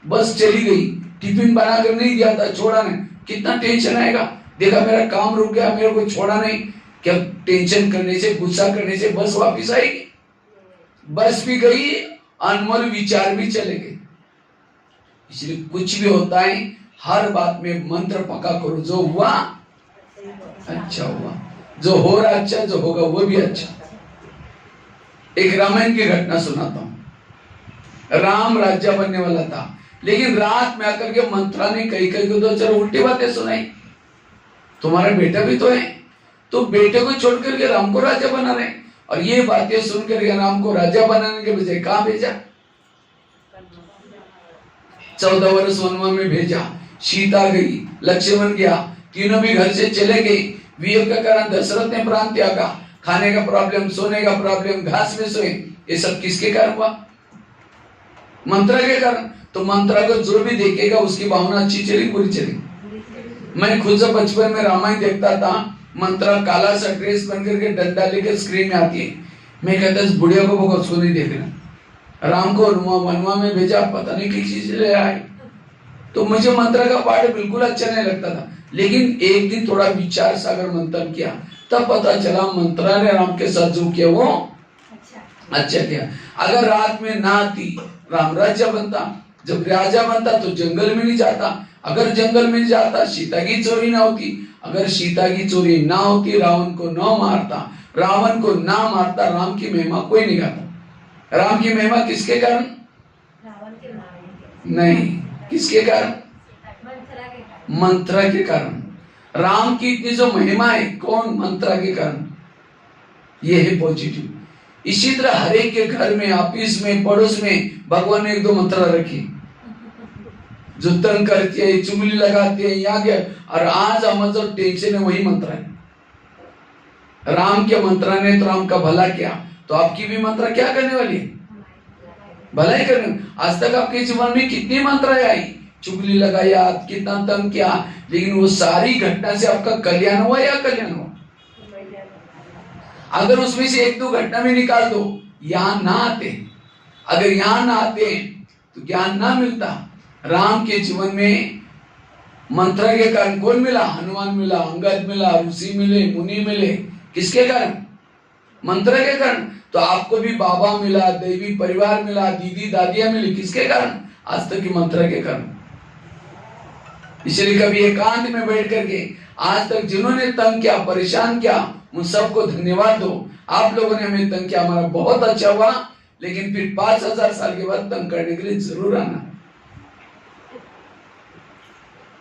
बस चली गई, टिफिन बना कर नहीं दिया था, छोड़ा नहीं, कितना टेंशन आएगा। देखा मेरा काम रुक गया, मेरे को छोड़ा नहीं, क्या टेंशन करने से, गुस्सा करने से बस वापिस आएगी? बस भी गई, अनमोल विचार भी चले गए। इसलिए कुछ भी होता है हर बात में मंत्र पक्का करो, जो हुआ अच्छा हुआ, जो हो रहा अच्छा, जो होगा वो भी अच्छा। एक रामायण की घटना सुनाता हूं। राम राज्य बनने वाला था, लेकिन रात में आकर के मंत्रा ने कई को तो चलो उल्टी बातें सुनाई। तुम्हारा बेटा भी तो है, तो बेटे को छोड़ करके राम को राजा बना रहे, और ये बातें सुनकर राम को राजा बनाने के बजाय कहां भेजा? 14 वर्ष वनवा में भेजा। सीता गई, लक्ष्मण गया, तीनों भी घर से चले गए। वियोग के कारण दशरथ ने प्राण त्यागा। खाने का प्रॉब्लम, सोने का प्रॉब्लम, घास में सोए, ये सब किसके कारण हुआ? मंत्रा के कारण। तो मंत्रा को जो भी देखेगा उसकी भावना अच्छी चली, बुरी चली। मैं खुद से बचपन में रामायण देखता था, मंत्रा काला सा ड्रेस बन करके डंडा लेकर स्क्रीन में आती है। मैं कहता इस बुढ़िया को बहुत उसको नहीं देखना। राम को वनवा में भेजा, पता नहीं किस चीज ले आए। तो मुझे मंत्रा का पाठ बिल्कुल अच्छा नहीं लगता था, लेकिन एक दिन थोड़ा विचार सागर मंथन किया, तब पता चला मंत्रा ने राम के साथ जो किया वो अच्छा किया। अगर रात में ना आती, राम राज्य बनता। जब राजा बनता तो जंगल में नहीं जाता। अगर जंगल में जाता, सीता की चोरी ना होती। अगर सीता की चोरी ना होती, रावण को न मारता। रावण को ना मारता, राम की महिमा कोई नहीं गाता। राम की महिमा किसके कारण? नहीं, किसके कारण? मंत्रा के कारण। राम की इतनी जो महिमा है, कौन? मंत्रा के कारण। ये है पॉजिटिव। इसी तरह हर एक के घर में, ऑफिस में, पड़ोस में भगवान ने 1-2 मंत्रा रखी, जो तंग करती है, चुगली लगाती है, यहाँ के। और आज हम जो टेंशन है वही मंत्र है। राम के मंत्रा ने तो राम का भला किया, तो आपकी भी मंत्रा क्या करने वाली है? भला ही करने। आज तक आपके जीवन में कितनी मंत्राएं आई, चुगली लगाया, कितना तंग किया, लेकिन वो सारी घटना से आपका कल्याण हुआ या कल्याण हुआ? अगर उसमें से 1-2 घटना में निकाल दो, यहां ना आते। अगर यहां ना आते तो ज्ञान ना मिलता। राम के जीवन में मंत्र के कारण कौन मिला? हनुमान मिला, अंगद मिला, ऋषि मिले, मुनि मिले। किसके कारण? मंत्र के कारण। तो आपको भी बाबा मिला, देवी परिवार मिला, दीदी दादियां मिली, किसके कारण? आज तक की मंत्र के कारण। इसलिए कभी एकांत में बैठ करके आज तक जिन्होंने तंग किया, परेशान किया, उन सबको धन्यवाद दो। आप लोगों ने हमें तंग किया, हमारा बहुत अच्छा हुआ, लेकिन फिर 5000 साल के बाद तंग करने के लिए जरूर आना।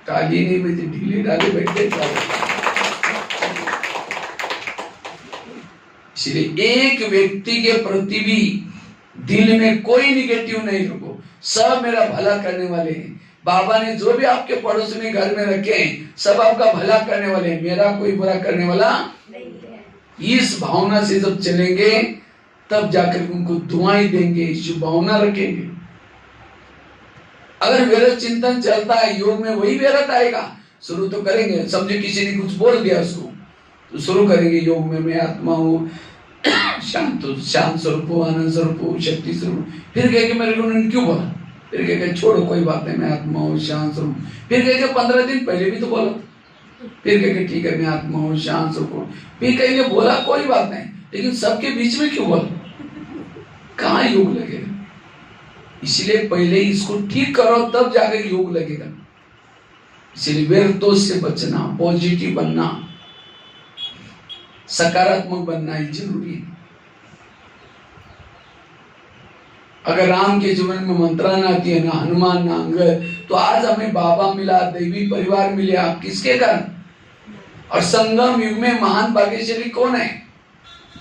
ताली नहीं बजी, ढीली डाली बैठे। इसलिए एक व्यक्ति के प्रति भी दिल में कोई निगेटिव नहीं रखो, सब मेरा भला करने वाले हैं। बाबा ने जो भी आपके पड़ोस में घर में रखे हैं सब आपका भला करने वाले हैं, मेरा कोई बुरा करने वाला नहीं है। इस भावना से जब चलेंगे तब जाकर उनको दुआएं देंगे, शुभ भावना रखेंगे। अगर व्यर्थ चिंतन चलता है योग में, वही व्यर्थ आएगा। शुरू तो करेंगे, समझे किसी ने कुछ बोल दिया उसको, तो शुरू करेंगे योग में मैं आत्मा हूँ, शांत स्वरूप हूँ, आनंद स्वरूप हूँ, शक्ति स्वरूप। फिर कहेंगे मेरे को उन्होंने क्यों बोला, फिर कहेंगे छोड़ो कोई बात नहीं, मैं आत्मा हूँ, शांत स्वरूप। फिर कहेंगे 15 दिन पहले भी तो बोला, फिर कहेंगे ठीक है मैं आत्मा हूँ, शांत स्वरूप हूँ। फिर कहेंगे बोला कोई बात नहीं, लेकिन सबके बीच में क्यों बोला, कहाँ योग लगेगा। इसलिए पहले इसको ठीक करो तब जाकर योग लगेगा। इसलिए व्यर्थों से बचना, पॉजिटिव बनना, सकारात्मक बनना ही जरूरी है। अगर राम के जीवन में मंत्रा ना आती है, ना हनुमान ना अंगद, तो आज हमें बाबा मिला, दैवी परिवार मिले, आप किसके कारण। और संगम युग में महान भाग्यशाली कौन है,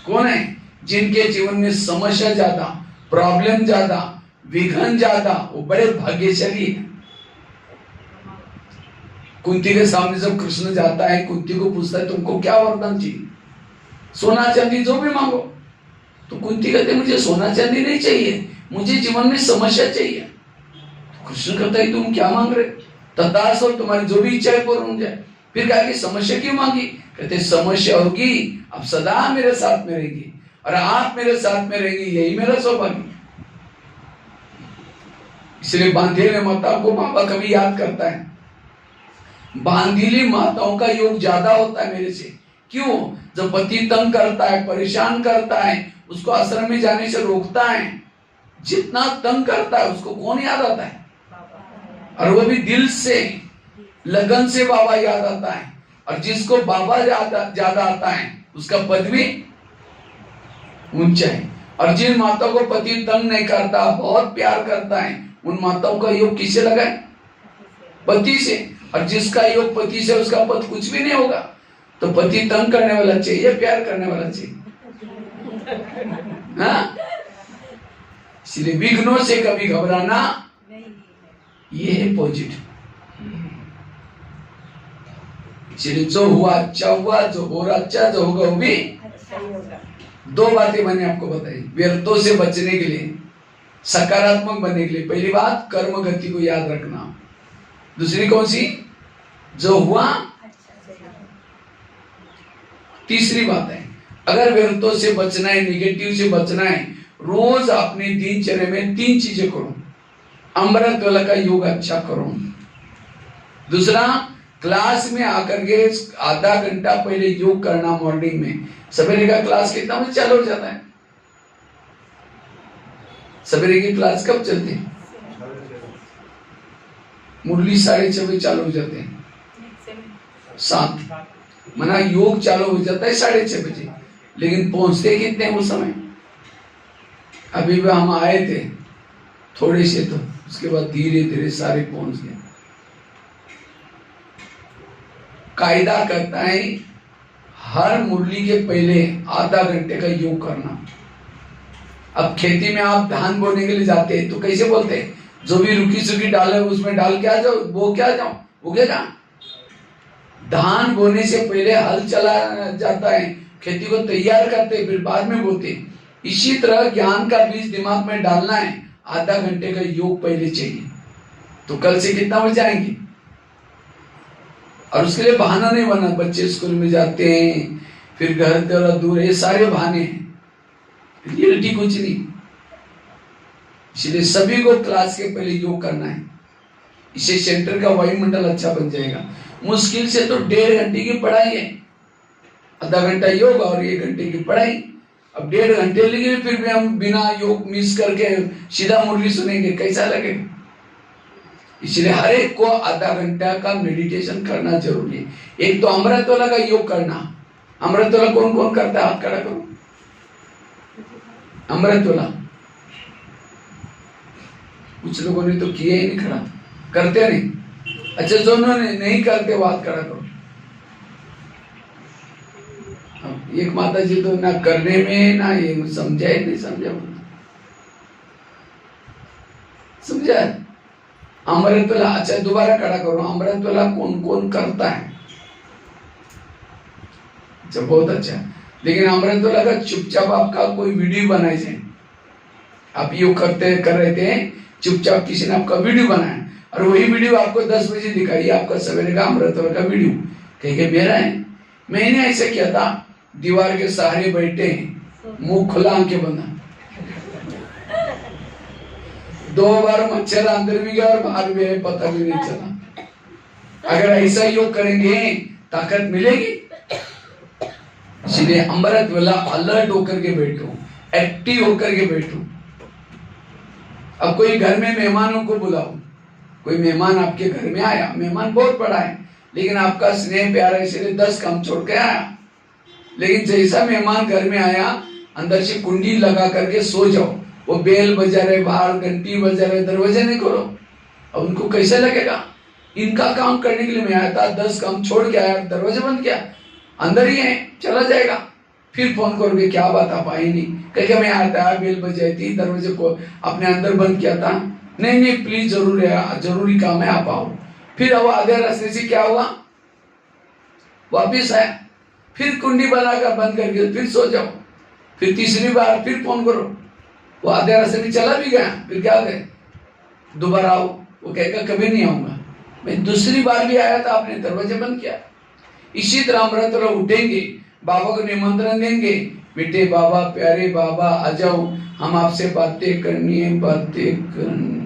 कौन है, जिनके जीवन में समस्या ज्यादा, प्रॉब्लम ज्यादा, विघ्न ज्यादा, वो बड़े भाग्यशाली है। कुंती के सामने जब कृष्ण जाता है, कुंती को पूछता है तुमको क्या वरदान चाहिए, सोना चांदी जो भी मांगो। तो कुंती कहते मुझे सोना चांदी नहीं चाहिए, मुझे जीवन में समस्या चाहिए। तो कृष्ण कहता है तुम क्या मांग रहे, तथास्तु, तुम्हारी जो भी इच्छा है पूर्ण हो जाए। फिर कहा कि समस्या क्यों मांगी, कहते समस्या होगी अब सदा मेरे साथ में रहेगी, और आप मेरे साथ में रहेंगे, यही मेरा सौभाग्य। इसलिए बांधेले माता को बाबा कभी याद करता है। बांधीली माताओं का योग ज्यादा होता है मेरे से। क्यों, जब पति तंग करता है, परेशान करता है, उसको आश्रम में जाने से रोकता है, जितना तंग करता है उसको कौन याद आता है, और वो भी दिल से, लगन से बाबा याद आता है। और जिसको बाबा ज्यादा आता है उसका पद भी ऊंचा है। और जिन माताओं को पति तंग नहीं करता, बहुत प्यार करता है, उन माताओं का योग किससे लगा है, पति से। और जिसका योग पति से, उसका पद कुछ भी नहीं होगा। तो पति तंग करने वाला चाहिए, प्यार करने वाला चाहिए, हाँ। इसलिए विघ्नों से कभी घबराना, ये है पॉजिटिव। इसलिए जो हुआ अच्छा हुआ, जो हो रहा अच्छा, जो होगा वो भी दो बातें मैंने आपको बताई व्यर्थों से बचने के लिए, सकारात्मक बनने के लिए। पहली बात कर्म गति को याद रखना, दूसरी कौन सी, जो हुआ। तीसरी बात है अगर व्यर्थों से बचना है, निगेटिव से बचना है, रोज अपने दिनचर्या में 3 चीजें करो। अमृत वाला का योग अच्छा करो। दूसरा, क्लास में आकर के आधा घंटा पहले योग करना। मॉर्निंग में सवेरे का क्लास कितना बजे चालू हो जाता है, सवेरे की क्लास कब चलती है, मुरली 6:30 बजे चालू हो जाते हैं, 7 मना योग चालू हो जाता है 6:30 बजे, लेकिन पहुंचते कितने उस समय। अभी भी हम आए थे थोड़े से, तो उसके बाद धीरे धीरे सारे पहुंच गए। कायदा कहता है हर मुरली के पहले आधा घंटे का योग करना। अब खेती में आप धान बोने के लिए जाते हैं तो कैसे बोलते हैं, जो भी रुकी सुखी डाले उसमें डाल के आ जाओ, वो क्या जाओ उगेगा। धान बोने से पहले हल चला जाता है, खेती को तैयार करते फिर बाद में बोते। इसी तरह ज्ञान का बीज दिमाग में डालना है, आधा घंटे का योग पहले चाहिए। तो कल से कितना बजे आएंगे, और उसके लिए बहाना नहीं बना, बच्चे स्कूल में जाते हैं, फिर घर थोड़ा दूर है, ये सारे बहाने हैं, रियलिटी कुछ नहीं। इसलिए सभी को क्लास के पहले योग करना है, इससे सेंटर का वायुमंडल अच्छा बन जाएगा। मुश्किल से तो 1.5 घंटे की पढ़ाई है, आधा घंटा योग और 1 घंटे की पढ़ाई। अब 1.5 घंटे लगे, फिर भी हम बिना योग मिस करके सीधा मुरली सुनेंगे, कैसा लगेगा। इसलिए हर एक को आधा घंटा का मेडिटेशन करना जरूरी है। एक तो अमृत वाला का योग करना, अमृतोला कौन कौन करता है? हाथ खड़ा करो। अमृतोला कुछ लोगों ने तो किया ही नहीं, खड़ा करते नहीं। अच्छा, जो नहीं करते वो हाथ खड़ा करो। एक माता जी तो ना करने में ना ये समझा ही नहीं, समझा। अमृतोला, अच्छा दोबारा खड़ा करो। अमृतोला कौन कौन करता है? अच्छा, बहुत अच्छा। लेकिन अमृतोला का चुपचाप आपका कोई वीडियो बनाए जाए। आप ये कर रहे थे, चुपचाप किसी ने आपका वीडियो बनाया और वही वीडियो आपको 10 बजे दिखाई, आपका सवेरे का अमृतोला का वीडियो, कहीं मेरा है। मैंने ऐसा किया था, दीवार के सहारे बैठे, मुंह खुला, आंखें बंद। 2 बार मच्छर अंदर भी गया और बाहर भी है, पता भी नहीं चला। अगर ऐसा योग करेंगे ताकत मिलेगी। इसलिए अमृतोला अलर्ट होकर के बैठो, एक्टिव होकर के बैठो। अब कोई घर में मेहमानों को बुलाओ, कोई मेहमान आपके घर में आया, मेहमान बहुत बड़ा है लेकिन आपका स्नेह प्यार है इसलिए 10 काम छोड़ के आया। लेकिन जैसा मेहमान घर में आया, अंदर से कुंडी लगा करके सो जाओ। वो बेल बजा रहे, बाहर घंटी बजा रहे, दरवाजा नहीं खोलो। अब उनको कैसा लगेगा? इनका काम करने के लिए मैं आया था, 10 काम छोड़ के आया, दरवाजा बंद किया, अंदर ही है, चला जाएगा। फिर फोन करोगे, क्या बात आप आई नहीं? कहेगा मैं आया था, बेल बजाई थी, दरवाजे को अपने अंदर बंद किया था। नहीं प्लीज, जरूरी काम है, आप आओ। फिर अब आधे रास्ते से क्या हुआ? वापिस आया, फिर कुंडी बनाकर बंद करके फिर सो जाओ। फिर तीसरी बार फिर फोन करो, वो आधे रास्ते में चला भी गया, फिर क्या गए दोबारा आओ। वो कहेगा कभी नहीं आऊंगा। मैं दूसरी बार भी आया था, आपने दरवाजे बंद किया। इसी तरह अमृतोला उठेंगे, बाबा को निमंत्रण देंगे, बेटे बाबा, प्यारे बाबा आ जाओ, हम आपसे बातें करनी है, बातें करनी।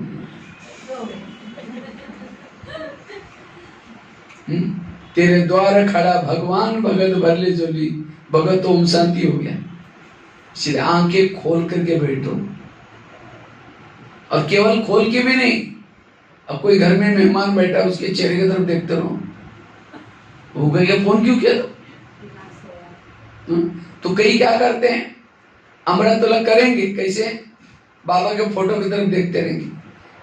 तेरे द्वार खड़ा भगवान, भगत भर ले जोली, भगत ओम शांति हो गया। इसलिए आंखें खोल करके बैठो, और केवल खोल के भी नहीं। अब कोई घर में मेहमान बैठा, उसके चेहरे की तरफ देखते रहो। हो गया, फोन क्यों किया? तो कई क्या करते हैं, अमृतोला करेंगे कैसे? बाबा के फोटो की तरफ देखते रहेंगे,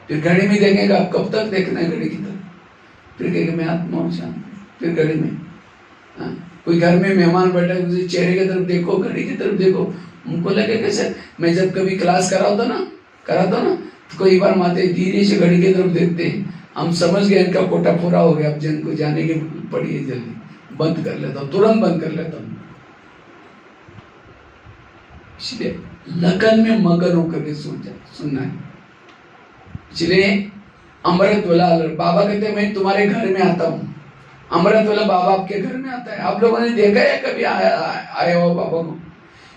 फिर घड़ी में देखेंगे। आप कब तक देखना है घड़ी की तरफ? फिर कहेंगे मैं आत्मा हूं शांत, फिर घड़ी में। कोई घर में मेहमान बैठा है, उसे चेहरे की तरफ देखो, घड़ी की तरफ देखो। उनको लगेगा सर, मैं जब कभी क्लास कराता ना तो कई बार माते धीरे से घड़ी की तरफ देखते हैं, हम समझ गए इनका कोटा पूरा हो गया, अब जिनको जाने की पड़ी है, जल्दी बंद कर लेता हूँ, तुरंत बंद कर लेता हूँ। इसलिए लगन में मगन होकर के सुनना है। इसलिए अमृतोला, बाबा कहते हैं मैं तुम्हारे घर में आता हूँ। अमृतोला बाबा आपके घर में आता है। आप लोगों ने देखा है कभी आया हो बाबा को?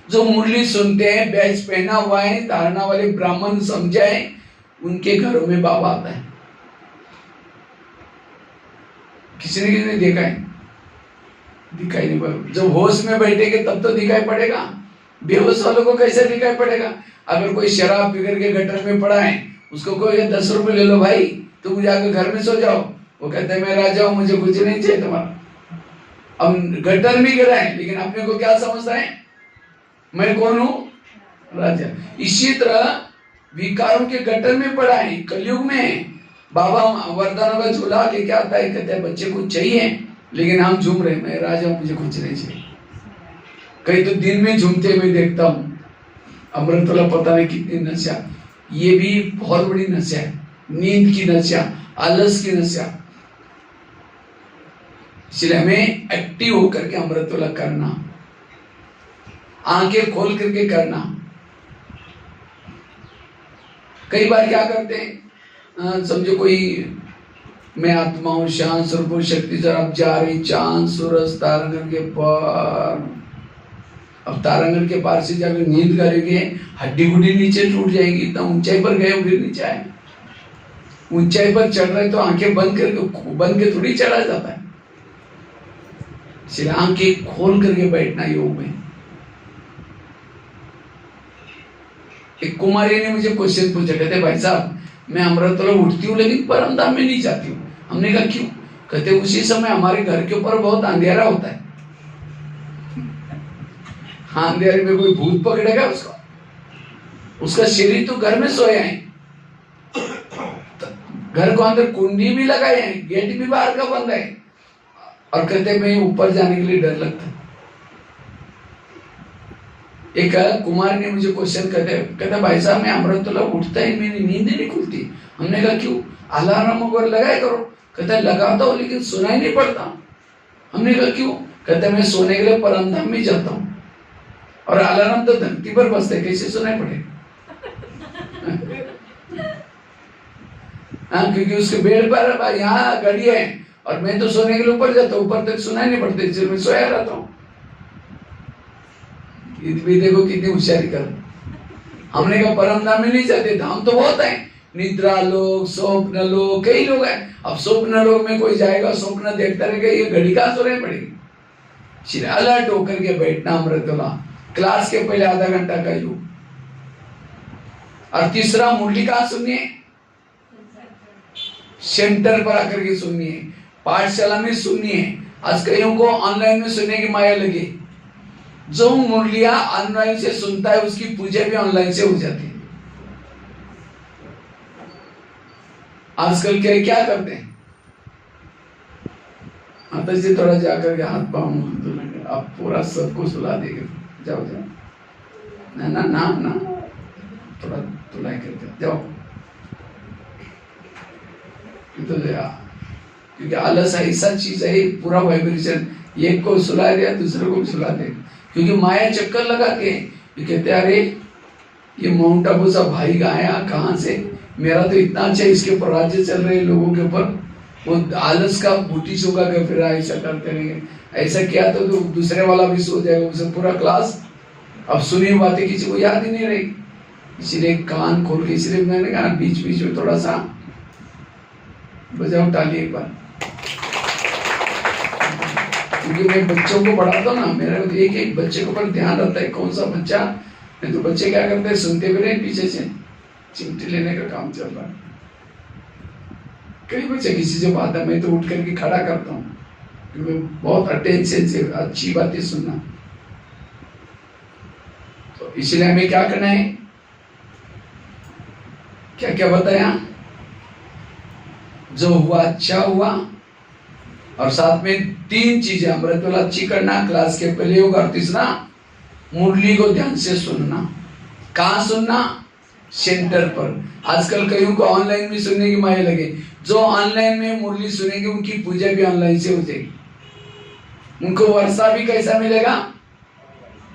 जो मुरली सुनते हैं, बैज पहना हुआ है, धारणा वाले ब्राह्मण समझाए, उनके घरों में बाबा आता है। किसी ने देखा है? दिखाई नहीं पड़ेगा। जब होश में बैठेंगे तब तो दिखाई पड़ेगा, बेहोश वालों को कैसे दिखाई पड़ेगा? अगर कोई शराब बिगड़ के गटर में पड़ा है, उसको कोई 10 रुपए ले लो भाई, तुम जाकर घर में सो जाओ। वो कहते हैं मैं राजा हूं, मुझे कुछ नहीं चाहिए तुम्हारा। अब गटर में गिरा है, लेकिन अपने को क्या समझता है? मैं कौन हूं? राजा। इसी तरह विकारों के गटर में पड़ा है, कलयुग में। बाबा वरदानों का झूला के क्या आता है? कहते हैं बच्चे कुछ चाहिए, लेकिन हम झूम रहे, मैं राजा हूं, मुझे कुछ नहीं चाहिए। कई तो दिन में झूमते हुए देखता हूं। अमृतोला पता नहीं कितनी नशा, ये भी बहुत बड़ी नशा है, नींद की नशा, आलस की नशा। इसलिए हमें एक्टिव होकर के अमृतोला करना, आंखें खोल करके करना। कई बार क्या करते हैं, समझो कोई मैं आत्मा हूं, शांत स्वरूप शक्ति से आप जा रही, चांद सूरज तारागण के पार। अब तारागण के पार से जाकर नींद करेंगे, हड्डी गुड्डी नीचे टूट जाएंगी, इतना ऊंचाई पर गए फिर नीचे आए। ऊंचाई पर चढ़ रहे तो आंखें बंद के थोड़ी चढ़ा जाता है। इसलिए आंखें खोल करके बैठना योग में। एक कुमारी ने मुझे क्वेश्चन पूछा, कहते भाई साहब मैं अमृतोला उठती हूँ लेकिन परम धाम में नहीं जाती हूँ। हमने कहा क्यों? कहते उसी समय हमारे घर के ऊपर बहुत अंधेरा होता है। अंधेरे में कोई भूत पकड़ेगा उसको? उसका शरीर तो घर में सोया है, घर को अंदर कुंडी भी लगाए हैं, गेट भी बाहर का बंद है, और कहते मैं ऊपर जाने के लिए डर लगता। एक कुमार ने मुझे क्वेश्चन कहता भाई साहब मैं अमृतोला उठता ही मेरी नींद नहीं खुलती। हमने कहा क्यों? अलार्म वगैरह लगाया करो। कहता लगाता हूँ लेकिन सुनाई नहीं पड़ता। हमने कहा क्यों? कहता मैं सोने के लिए परमधाम में जाता हूँ और अलार्म तो धरती पर बजते, कैसे सुनाई पड़े? हाँ, क्योंकि उसके बेड पर यहाँ घड़ी है और मैं तो सोने के लिए ऊपर जाता हूँ, ऊपर तक सुनाई नहीं पड़ते, इसलिए मैं सोया रहता हूँ। भी देखो कितनी होशियारी कर। हमने कहा परमधाम में नहीं जाते, धाम तो बहुत है, निद्रा लोग, स्वप्न लोग, कई लोग हैं। अब स्वप्न लोग में कोई जाएगा, स्वप्न देखता रहेगा, ये घड़ी कहाँ सुनाई पड़ेगी? अलर्ट होकर के बैठना अमृतोला, क्लास के पहले आधा घंटा का योग। और तीसरा मुरली कहाँ सुनिए? सेंटर पर आकर के सुनिए, पाठशाला में सुनिए। आज कईयों को ऑनलाइन में सुनने की माया लगी। जो मुरलियां ऑनलाइन से सुनता है उसकी पूजा भी ऑनलाइन से हो जाती है। आजकल क्या करते हैं? माता जी थोड़ा जाकर के हाथ पाँव आप पूरा सबको सुला देंगे, जाओ जाओ, ना ना ना ना, थोड़ा तुलाई करके जाओ। तो क्योंकि आलस ऐसा चीज है, पूरा वाइब्रेशन, एक को सुला दिया दूसरे को भी सुला दे। क्योंकि माया चक्कर लगा के कहते अरे ये माउंट आबू सा भाई आया कहाँ से, मेरा तो इतना अच्छा इसके ऊपर राज्य चल रहे लोगों के ऊपर, वो आलस का बूटी चुका कर फिर ऐसा करते रहेंगे। ऐसा किया तो दूसरे वाला भी सो जाएगा, उसे पूरा क्लास अब सुनी बातें किसी को याद ही नहीं रही। इसीलिए कान खोल के, इसलिए मैंने कहा बीच बीच में थोड़ा सा बजाओ ताली एक बार। क्योंकि मैं बच्चों को पढ़ाता हूँ ना, मेरा एक एक बच्चे के ऊपर ध्यान रहता है, कौन सा बच्चा, नहीं तो बच्चे क्या करते हैं, सुनते भी नहीं, पीछे से चिमटी लेने का काम चल रहा है। कई बच्चे किसी से बात है, मैं तो उठ करके खड़ा करता हूँ, क्योंकि बहुत अटेंशन से अच्छी बातें सुनना। तो इसलिए हमें क्या करना है, क्या क्या बताया, जो हुआ अच्छा हुआ, और साथ में तीन चीजें, अमृतोला अच्छी करना, क्लास के पहले योग, और तीसरा मुरली को ध्यान से सुनना। कहाँ सुनना? सेंटर पर। आजकल कईयों को ऑनलाइन भी सुनने की माया लगे। जो ऑनलाइन में मुरली सुनेंगे उनकी पूजा भी ऑनलाइन से हो जाएगी। उनको वर्षा भी कैसा मिलेगा?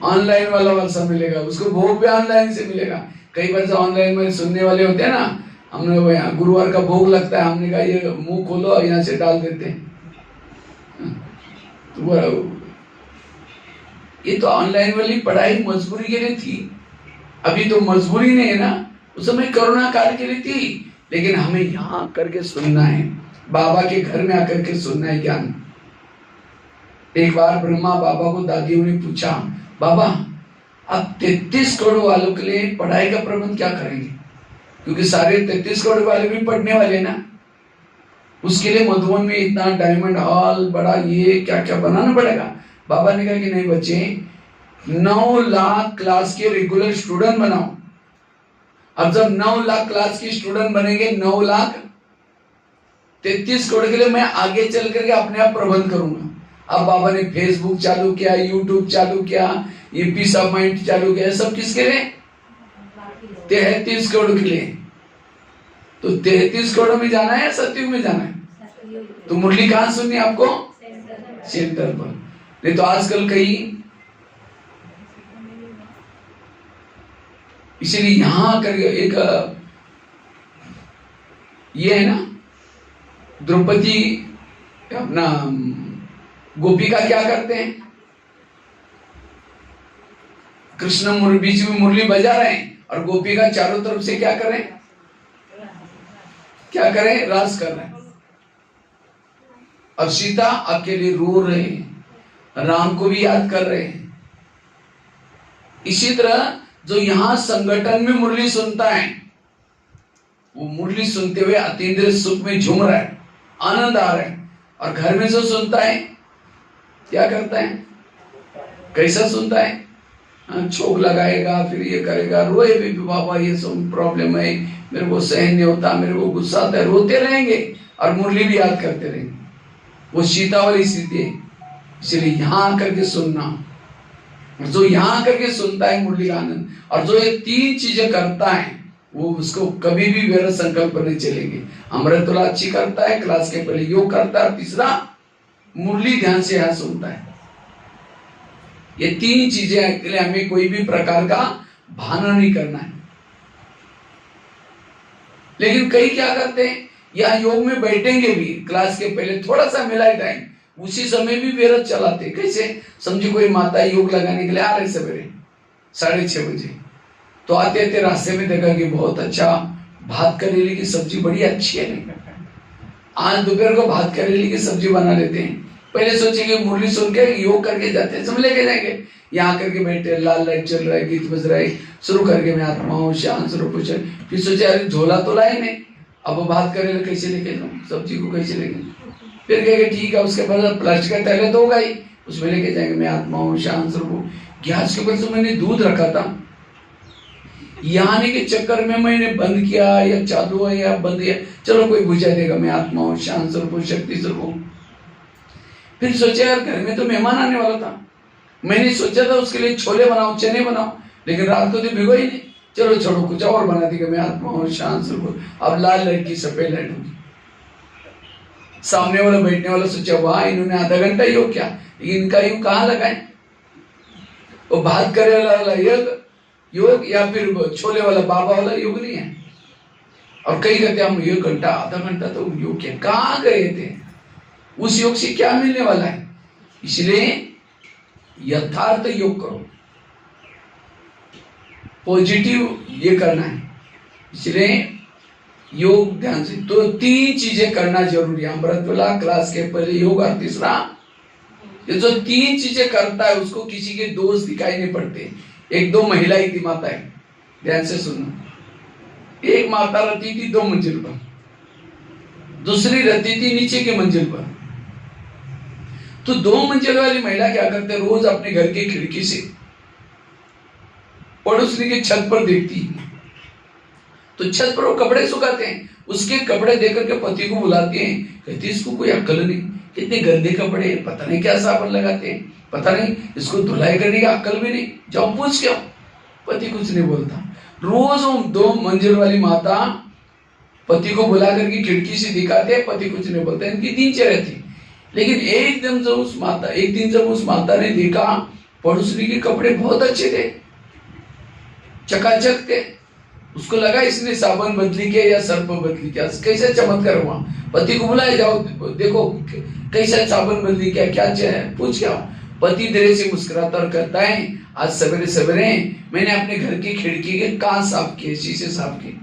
ऑनलाइन वाला वर्षा मिलेगा, उसको भोग भी ऑनलाइन से मिलेगा। कई बार जो ऑनलाइन में सुनने वाले होते हैं ना, हमने यहाँ गुरुवार का भोग लगता है, हमने कहा ये मुंह खोलो यहाँ से डाल देते हैं। तो ये तो ऑनलाइन वाली पढ़ाई मजबूरी के लिए थी, अभी तो मजबूरी नहीं है ना, उस समय कोरोना काल के लिए थी। लेकिन हमें यहाँ करके सुनना है, बाबा के घर में आकर के सुनना है ज्ञान। एक बार ब्रह्मा बाबा को दादियों ने पूछा, बाबा आप 33 करोड़ वालों के लिए पढ़ाई का प्रबंध क्या करेंगे? क्योंकि सारे 33 करोड़ वाले भी पढ़ने वाले ना, उसके लिए मधुबन में इतना डायमंड हॉल बड़ा ये क्या क्या बनाना पड़ेगा। बाबा ने कहा कि नहीं बच्चे, 9 लाख क्लास के रेगुलर स्टूडेंट बनाओ। अब जब 9 लाख क्लास की स्टूडेंट बनेंगे, 9 लाख 33 करोड़ के लिए मैं आगे चल करके अपने आप प्रबंध करूंगा। अब बाबा ने फेसबुक चालू किया, यूट्यूब चालू किया, ये पीस ऑफ माइंड चालू किया, सब किसके लिए? 33 करोड़ के लिए। तो 33 करोड़ में जाना है, सतयुग में जाना है, तो मुरली कहाँ सुननी है आपको? सेंटर पर। नहीं तो आजकल कई, इसीलिए यहां कर एक ये है ना, द्रौपदी अपना गोपिका क्या करते हैं, कृष्ण बीच में मुरली बजा रहे हैं और गोपिका चारों तरफ से क्या करें, क्या करें, रास कर रहे हैं। और सीता अकेले रो रहे हैं, राम को भी याद कर रहे हैं। इसी तरह जो यहां संगठन में मुरली सुनता है, वो मुरली सुनते हुए अतीन्द्रिय सुख में झूम रहा है, आनंद आ रहा है। और घर में जो सुनता है क्या करता है, कैसा सुनता है? छोक लगाएगा, फिर ये करेगा, रोए भी बाबा ये सब प्रॉब्लम है, मेरे को सहन नहीं होता, मेरे को गुस्सा आता है, रोते रहेंगे और मुरली भी याद करते रहेंगे। वो सीता वाली स्थिति है। इसलिए यहाँ आकर के सुनना, जो यहाँ आकर के सुनता है मुरली का आनंद, और जो ये 3 चीजें करता है, वो उसको कभी भी व्यर्थ संकल्प नहीं चलेंगे। अमृत तुला अच्छी करता है, क्लास के पहले योग करता है, तीसरा मुरली ध्यान से यहाँ सुनता है। ये 3 चीजें के लिए हमें कोई भी प्रकार का भाना नहीं करना है। लेकिन कई क्या करते हैं, यहाँ योग में बैठेंगे भी, क्लास के पहले थोड़ा सा मिला है टाइम, उसी समय भी व्यर्थ चलाते। कैसे? समझो कोई माता योग लगाने के लिए आ रहे सवेरे 6:30 बजे, तो आते आते रास्ते में देखा कि बहुत अच्छा भात करेले की सब्जी बड़ी अच्छी है, नहीं आज दोपहर को भात करेले की सब्जी बना लेते हैं। पहले सोचेंगे मुरली सुन के योग करके जाते हैं, सब लेके जाएंगे, यहाँ करके बैठे, लाल लाइट चल रहा है, गीत बज रहा है, शुरू करके मैं आत्मा हूँ शांत स्वरूप, फिर सोचे अरे झोला तो लाए नहीं, अब बात करेले कैसे लेके जाऊँ, सब्जी को कैसे लेके, फिर कहेंगे ठीक है, उसके बाद प्लास्टिक का थैले तो होगा ही, उसमें लेके जाएंगे, मैं आत्मा हूँ शांत स्वरूप। गैस के ऊपर से मैंने दूध रखा था, यहाँ आने के चक्कर में मैंने बंद किया या चालू है या बंद किया, चलो कोई बुझा देगा, मैं आत्मा हूँ शांत स्वरूप शक्ति स्वरूप। फिर सोचा यार घर में तो मेहमान आने वाला था, मैंने सोचा था उसके लिए छोले बनाओ चने बनाओ, लेकिन रात को तो भिगो ही नहीं, चलो छोड़ो कुछ और बना देगा, मैं आत्मा हूँ शांत स्वरूप। अब लाल लाइट की सफेद लाइट होगी, सामने वाला बैठने वाला सोचा वाह इन्होंने आधा घंटा योग किया, लेकिन इनका योग कहाँ लगाए, वो बात करे वाला योग या फिर छोले वाला बाबा वाला योग नहीं है। और कई कहते हम 1 घंटा आधा घंटा तो योग किया, कहाँ गए थे, उस योग से क्या मिलने वाला है। इसलिए यथार्थ योग करो, पॉजिटिव ये करना है। इसलिए योग ध्यान से, तो 3 चीजें करना जरूरी है, अमृत वाला क्लास के पहले योग, और तीसरा ये जो 3 चीजें करता है उसको किसी के दोष दिखाई नहीं पड़ते। 1-2 महिलाएं थी माताएं, ध्यान से सुनना। एक माता रहती थी 2 मंजिल पर, दूसरी रहती थी नीचे के मंजिल पर। तो 2 मंजिल वाली महिला क्या करते, रोज अपने घर की खिड़की से पड़ोसी के छत पर देखती, तो छत पर वो कपड़े सुखाते हैं, उसके कपड़े देकर के पति को बुलाती हैं, कहती इसको कोई अक्ल नहीं, कितने गंदे कपड़े, पता नहीं क्या साबुन लगाते हैं, पता नहीं इसको धुलाई करने की अक्ल भी नहीं, जाओ पूछ के आओ। पति कुछ नहीं बोलता। रोज वो 2 मंजिल वाली माता पति को बुला करके खिड़की से दिखाते हैं, पति कुछ नहीं बोलता, इनकी दिनचर्या थी। लेकिन एक दिन जब उस माता ने देखा पड़ोसी के कपड़े बहुत अच्छे थे, चकाचक थे, उसको लगा इसने साबुन बदली के या सर्फ बदली क्या, कैसे चमत्कार हुआ। पति को बुलाया, जाओ देखो कैसा साबुन बदली क्या पूछ क्या। पति धीरे से मुस्कुराता और कहता है आज सवेरे सवेरे मैंने अपने घर की खिड़की के कांच साफ किए, शीशे साफ किए।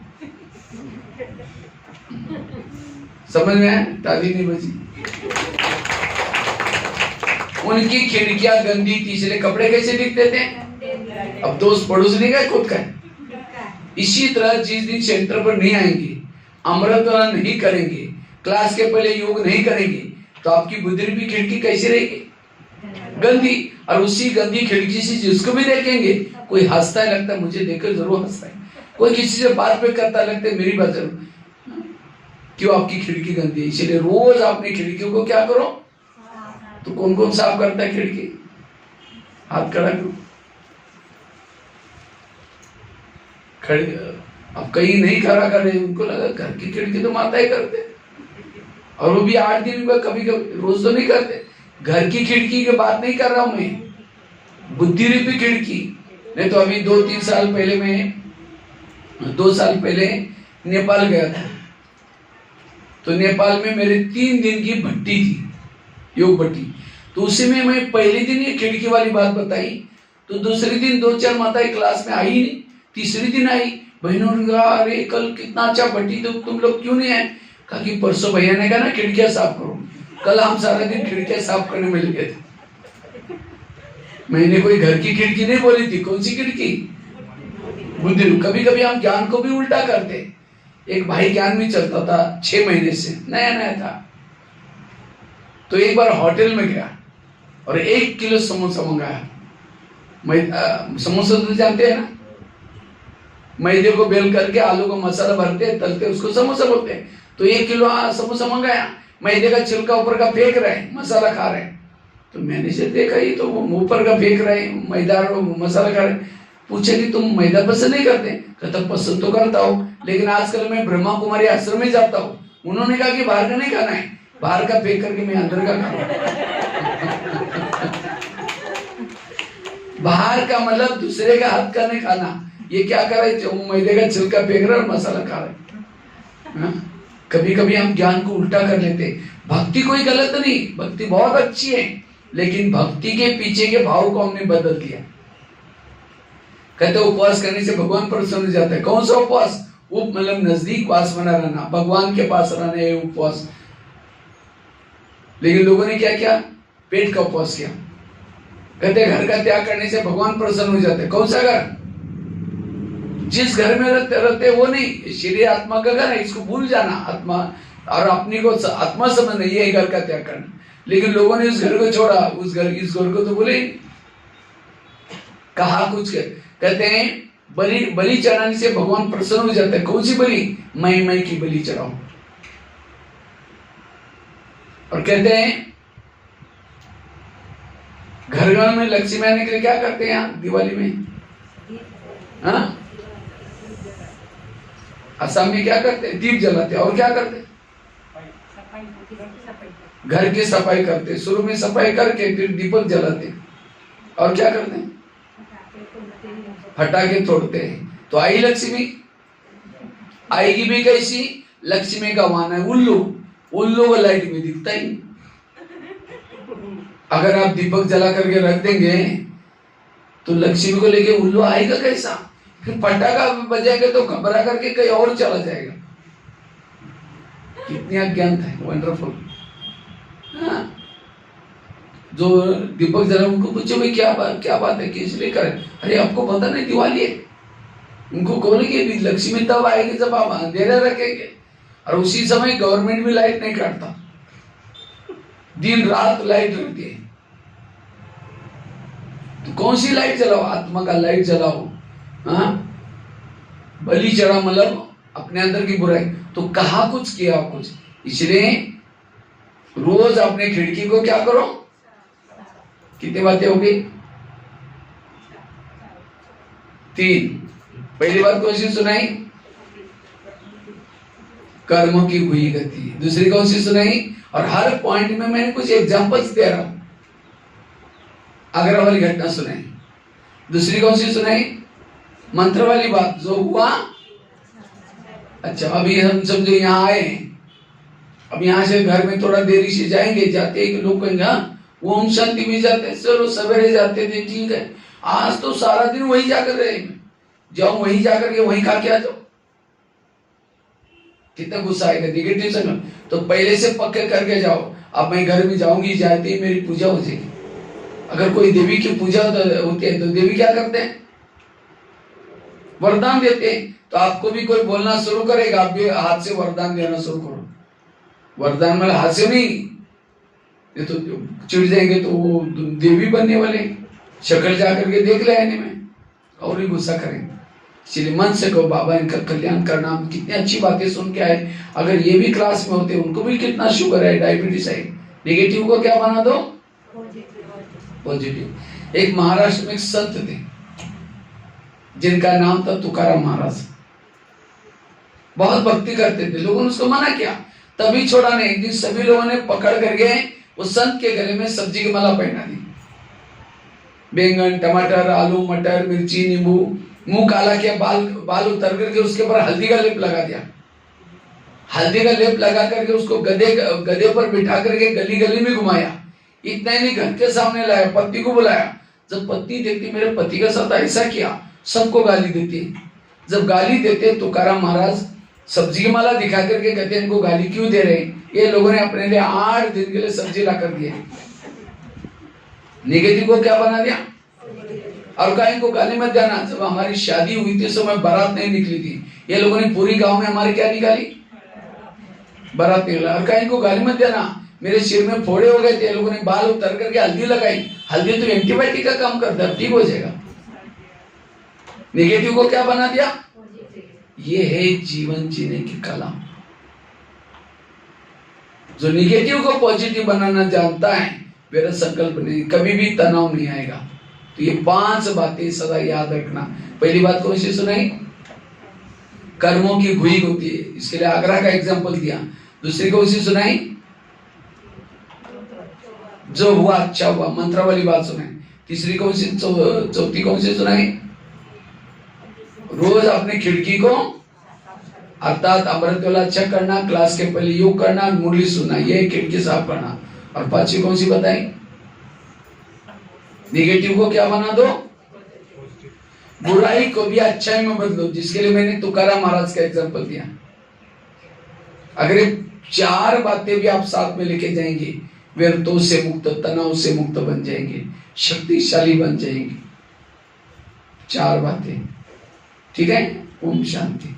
समझ में आया? ताली नहीं बजी। उनकी खिड़कियां गंदी थी, इसलिए कपड़े कैसे दिखते थे। अब दोस्त पड़ोस नहीं गए, खुद का। इसी तरह जिस दिन सेंटर पर नहीं आएंगे, अमृत नहीं करेंगे, क्लास के पहले योग नहीं करेंगे, तो आपकी बुद्धि भी खिड़की कैसी रहेगी, गंदी। और उसी गंदी खिड़की से जिसको भी देखेंगे, कोई हंसता है, लगता है मुझे देखकर जरूर हंसता है, कोई किसी से बात पे करता लगता है मेरी बात जरूर, क्यों, आपकी खिड़की गंदी है। इसलिए रोज अपनी खिड़कियों को क्या करो। तो कौन कौन साफ करता है खिड़की, हाथ खड़ा करो। अब कहीं नहीं खड़ा कर रहे, उनको लगा घर की खिड़की तो माता ही करते, और वो भी 8 दिन में कभी कभी, रोज तो नहीं करते। घर की खिड़की की बात नहीं कर रहा हूं मैं, बुद्धि रूपी खिड़की। नहीं तो अभी 2-3 साल पहले मैं 2 साल पहले नेपाल गया था, तो नेपाल में मेरे 3 दिन की भट्टी थी, योग भट्टी। तो उसी में मैं पहले दिन ये खिड़की वाली बात बताई, तो दूसरे दिन 2-4 माताएं क्लास में आई नहीं, तीसरी दिन आई, बहनों ने कहा अरे कल कितना अच्छा भट्टी, तो तुम लोग क्यों नहीं आए। कहा कि परसों भैया ने कहा ना खिड़कियां साफ करो, कल हम सारा दिन खिड़कियां साफ करने में लगे थे। मैंने कोई घर की खिड़की नहीं बोली थी, कौन सी खिड़की, बुद्धि। कभी कभी हम ज्ञान को भी उल्टा करते। एक भाई ज्ञान में चलता था 6 महीने से, नया नया था, तो एक बार होटल में गया और 1 किलो समोसा मंगाया। समोसा तो जानते हैं ना, मैदे को बेल करके आलू का मसाला भरते हैं, तलते, उसको समोसा बोलते हैं। तो 1 किलो समोसा मंगाया, मैदे का छिलका ऊपर का फेंक रहे हैं, मसाला खा रहे हैं। तो मैंने से देखा ये तो ऊपर का फेंक रहे हैं, मैदा और मसाला खा रहे हैं। पूछे कि तुम मैदा पसंद नहीं करते? कहता पसंद तो करता हूँ, लेकिन आजकल मैं ब्रह्मा कुमारी आश्रम में जाता हूँ, उन्होंने कहा कि बाहर का नहीं खाना है, बाहर का फेंक करके मैं अंदर का खाऊं। बाहर का मतलब दूसरे का हाथ का नहीं खाना। ये क्या कर रहे जो मैदे का छिलका फेंक रहे और मसाला खा रहे। कभी कभी हम ज्ञान को उल्टा कर लेते। भक्ति कोई गलत नहीं, भक्ति बहुत अच्छी है, लेकिन भक्ति के पीछे के भाव को हमने बदल दिया। कहते उपवास करने से भगवान प्रसन्न हो जाता है। कौन सा उपवास? उप मतलब नजदीक वास बना रहना, भगवान के पास रहना, ये उपवास। लेकिन लोगों ने क्या किया? पेट का उपवास किया। कहते घर का त्याग करने से भगवान प्रसन्न हो जाते। कौन सा घर? जिस घर में रहते वो नहीं, शरीर आत्मा का घर है, इसको भूल जाना। आत्मा और अपनी को आत्मा समझना, ये घर का त्याग करना। लेकिन लोगों ने उस घर को छोड़ा, इस घर को तो बोले कहा कुछ कर। कहते हैं बलि चढ़ाने से भगवान प्रसन्न हो जाता है। कौन सी बलि? मैं की बलि चढ़ाओ। और कहते हैं घर में लक्ष्मी आने के लिए क्या करते हैं दिवाली में? हाँ, असम में क्या करते हैं? दीप जलाते हैं। और क्या करते हैं? घर की सफाई करते हैं। शुरू में सफाई करके फिर दीपक जलाते हैं। और क्या करते हैं? फटाके तोड़ते हैं। तो आई लक्ष्मी, आएगी भी कैसी? लक्ष्मी का वाहन है उल्लू। उल्लू को लाइट में दिखता ही। अगर आप दीपक जला करके रख देंगे तो लक्ष्मी को लेके उल्लू आएगा कैसा? फिर पटाखा बजाएंगे तो घबरा करके कहीं और चला जाएगा। कितनी अज्ञानता है, वंडरफुल। हाँ, जो दीपक जला उनको पूछो भाई क्या बात है, किस लिए करें? अरे आपको पता नहीं दिवाली है। उनको बोलेंगे लक्ष्मी तब आएगी जब आप अंधेरा रखेंगे। और उसी समय गवर्नमेंट भी लाइट नहीं काटता, दिन रात लाइट रहती है। तो कौन सी लाइट जलाओ? आत्मा का लाइट जलाओ। हाँ, बलि चढ़ा मतलब अपने अंदर की बुराई। तो कहा कुछ किया कुछ। इसलिए रोज अपने खिड़की को क्या करो? कितनी बातें होगी? 3। पहली बात कौन सी सुनाई? कर्मों की हुई गति। दूसरी कौन सी सुनाई? और हर पॉइंट में मैंने कुछ एग्जांपल्स दे रहा हूं। आगरा वाली घटना सुनाई। दूसरी कौन सी सुनाई? मंत्र वाली बात जो हुआ। अच्छा, अभी हम समझो यहाँ आए, अब यहाँ से घर में थोड़ा देरी से जाएंगे, जाते एक लोग कहेंगे ओम शांति में जाते, चलो सवेरे जाते थे, ठीक है, आज तो सारा दिन वही जाकर रहे, जाओ वही जाकर के वही खा के आ जाओ। कितना गुस्सा आएगा, निगेटिव संगत। तो पहले से पक्के करके जाओ, अब मैं घर में जाऊंगी, जाते ही मेरी पूजा हो जाएगी। अगर कोई देवी की पूजा होती है तो देवी क्या करते हैं? वरदान देते हैं। तो आपको भी कोई बोलना शुरू करेगा, आप भी हाथ से वरदान देना शुरू करो। वरदान मतलब हाथ से नहीं, ये तो चिढ़ जाएंगे तो वो देवी बनने वाले, शक्ल जाकर के देख ले आने में और ही गुस्सा करेंगे। इसलिए मन से कहो बाबा इनका कल्याण करना। कितनी अच्छी बातें सुन के आए। अगर ये भी क्लास में होते, उनको भी कितना शुगर है, डायबिटीज है। नेगेटिव को क्या बना दो? पॉजिटिव। एक महाराष्ट्र में एक संत थे जिनका नाम था तुकाराम महाराज। बहुत भक्ति करते थे, लोगों ने उसको मना किया, तभी छोड़ा नहीं। एक दिन सभी लोगों ने पकड़ करके उस संत के गले में सब्जी की माला पहना दी। बैंगन, टमाटर, आलू, मटर, मिर्ची, नींबू, मुंह काला किया, बाल उतर करके उसके ऊपर हल्दी का लेप लगा दिया। हल्दी का लेप लगा करके उसको गधे पर बिठा करके गली गली में घुमाया। इतना ही नहीं, घर के सामने लाया, पति को बुलाया। जब पत्नी देखती मेरे पति का साथ ऐसा किया, सबको गाली देती। जब गाली देते तुकाराम महाराज सब्जी की माला दिखा करके कहते हैं इनको गाली क्यों दे रहे? ये लोगों ने अपने लिए 8 दिन के लिए सब्जी ला कर दिए। नेगेटिव को क्या बना दिया? और कहा इनको गाली मत देना। जब हमारी शादी हुई थी, समय बारात नहीं निकली थी, ये लोगों ने पूरी गांव में हमारी क्या निकाली? बारात निकला और कहीं को गाली मत देना, मेरे सिर में फोड़े हो गए थे, लोगों ने बाल उतर करके हल्दी लगाई। हल्दी तो एंटीबायोटिक का काम करता है, ठीक हो जाएगा। नेगेटिव को क्या बना दिया? ये है जीवन जीने की कला। जो निगेटिव को पॉजिटिव बनाना जानता है, मेरा संकल्प नहीं, कभी भी तनाव नहीं आएगा। तो ये 5 बातें सदा याद रखना। पहली बात कौन सी सुनाई? कर्मों की भूख होती है, इसके लिए आगरा का एग्जाम्पल दिया। दूसरी कौन सी सुनाई? जो हुआ अच्छा हुआ, मंत्र वाली बात सुनाई। तीसरी कौन सी? चौथी कौन सी सुनाई? रोज अपने खिड़की को अर्थात अमृत वाला अच्छा करना, क्लास के पहले योग करना, मुरली सुनना, ये खिड़की साफ करना। और 5वीं कौन सी बताई? निगेटिव को क्या बना दो? बुराई को भी अच्छाई में बदलो, जिसके लिए मैंने तुकाराम महाराज का एग्जांपल दिया। अगर 4 बातें भी आप साथ में लेके जाएंगे, व्यर्थों से मुक्त, तनाव से मुक्त बन जाएंगे, शक्तिशाली बन जाएंगे। 4 बातें, ठीक है। ओम शांति।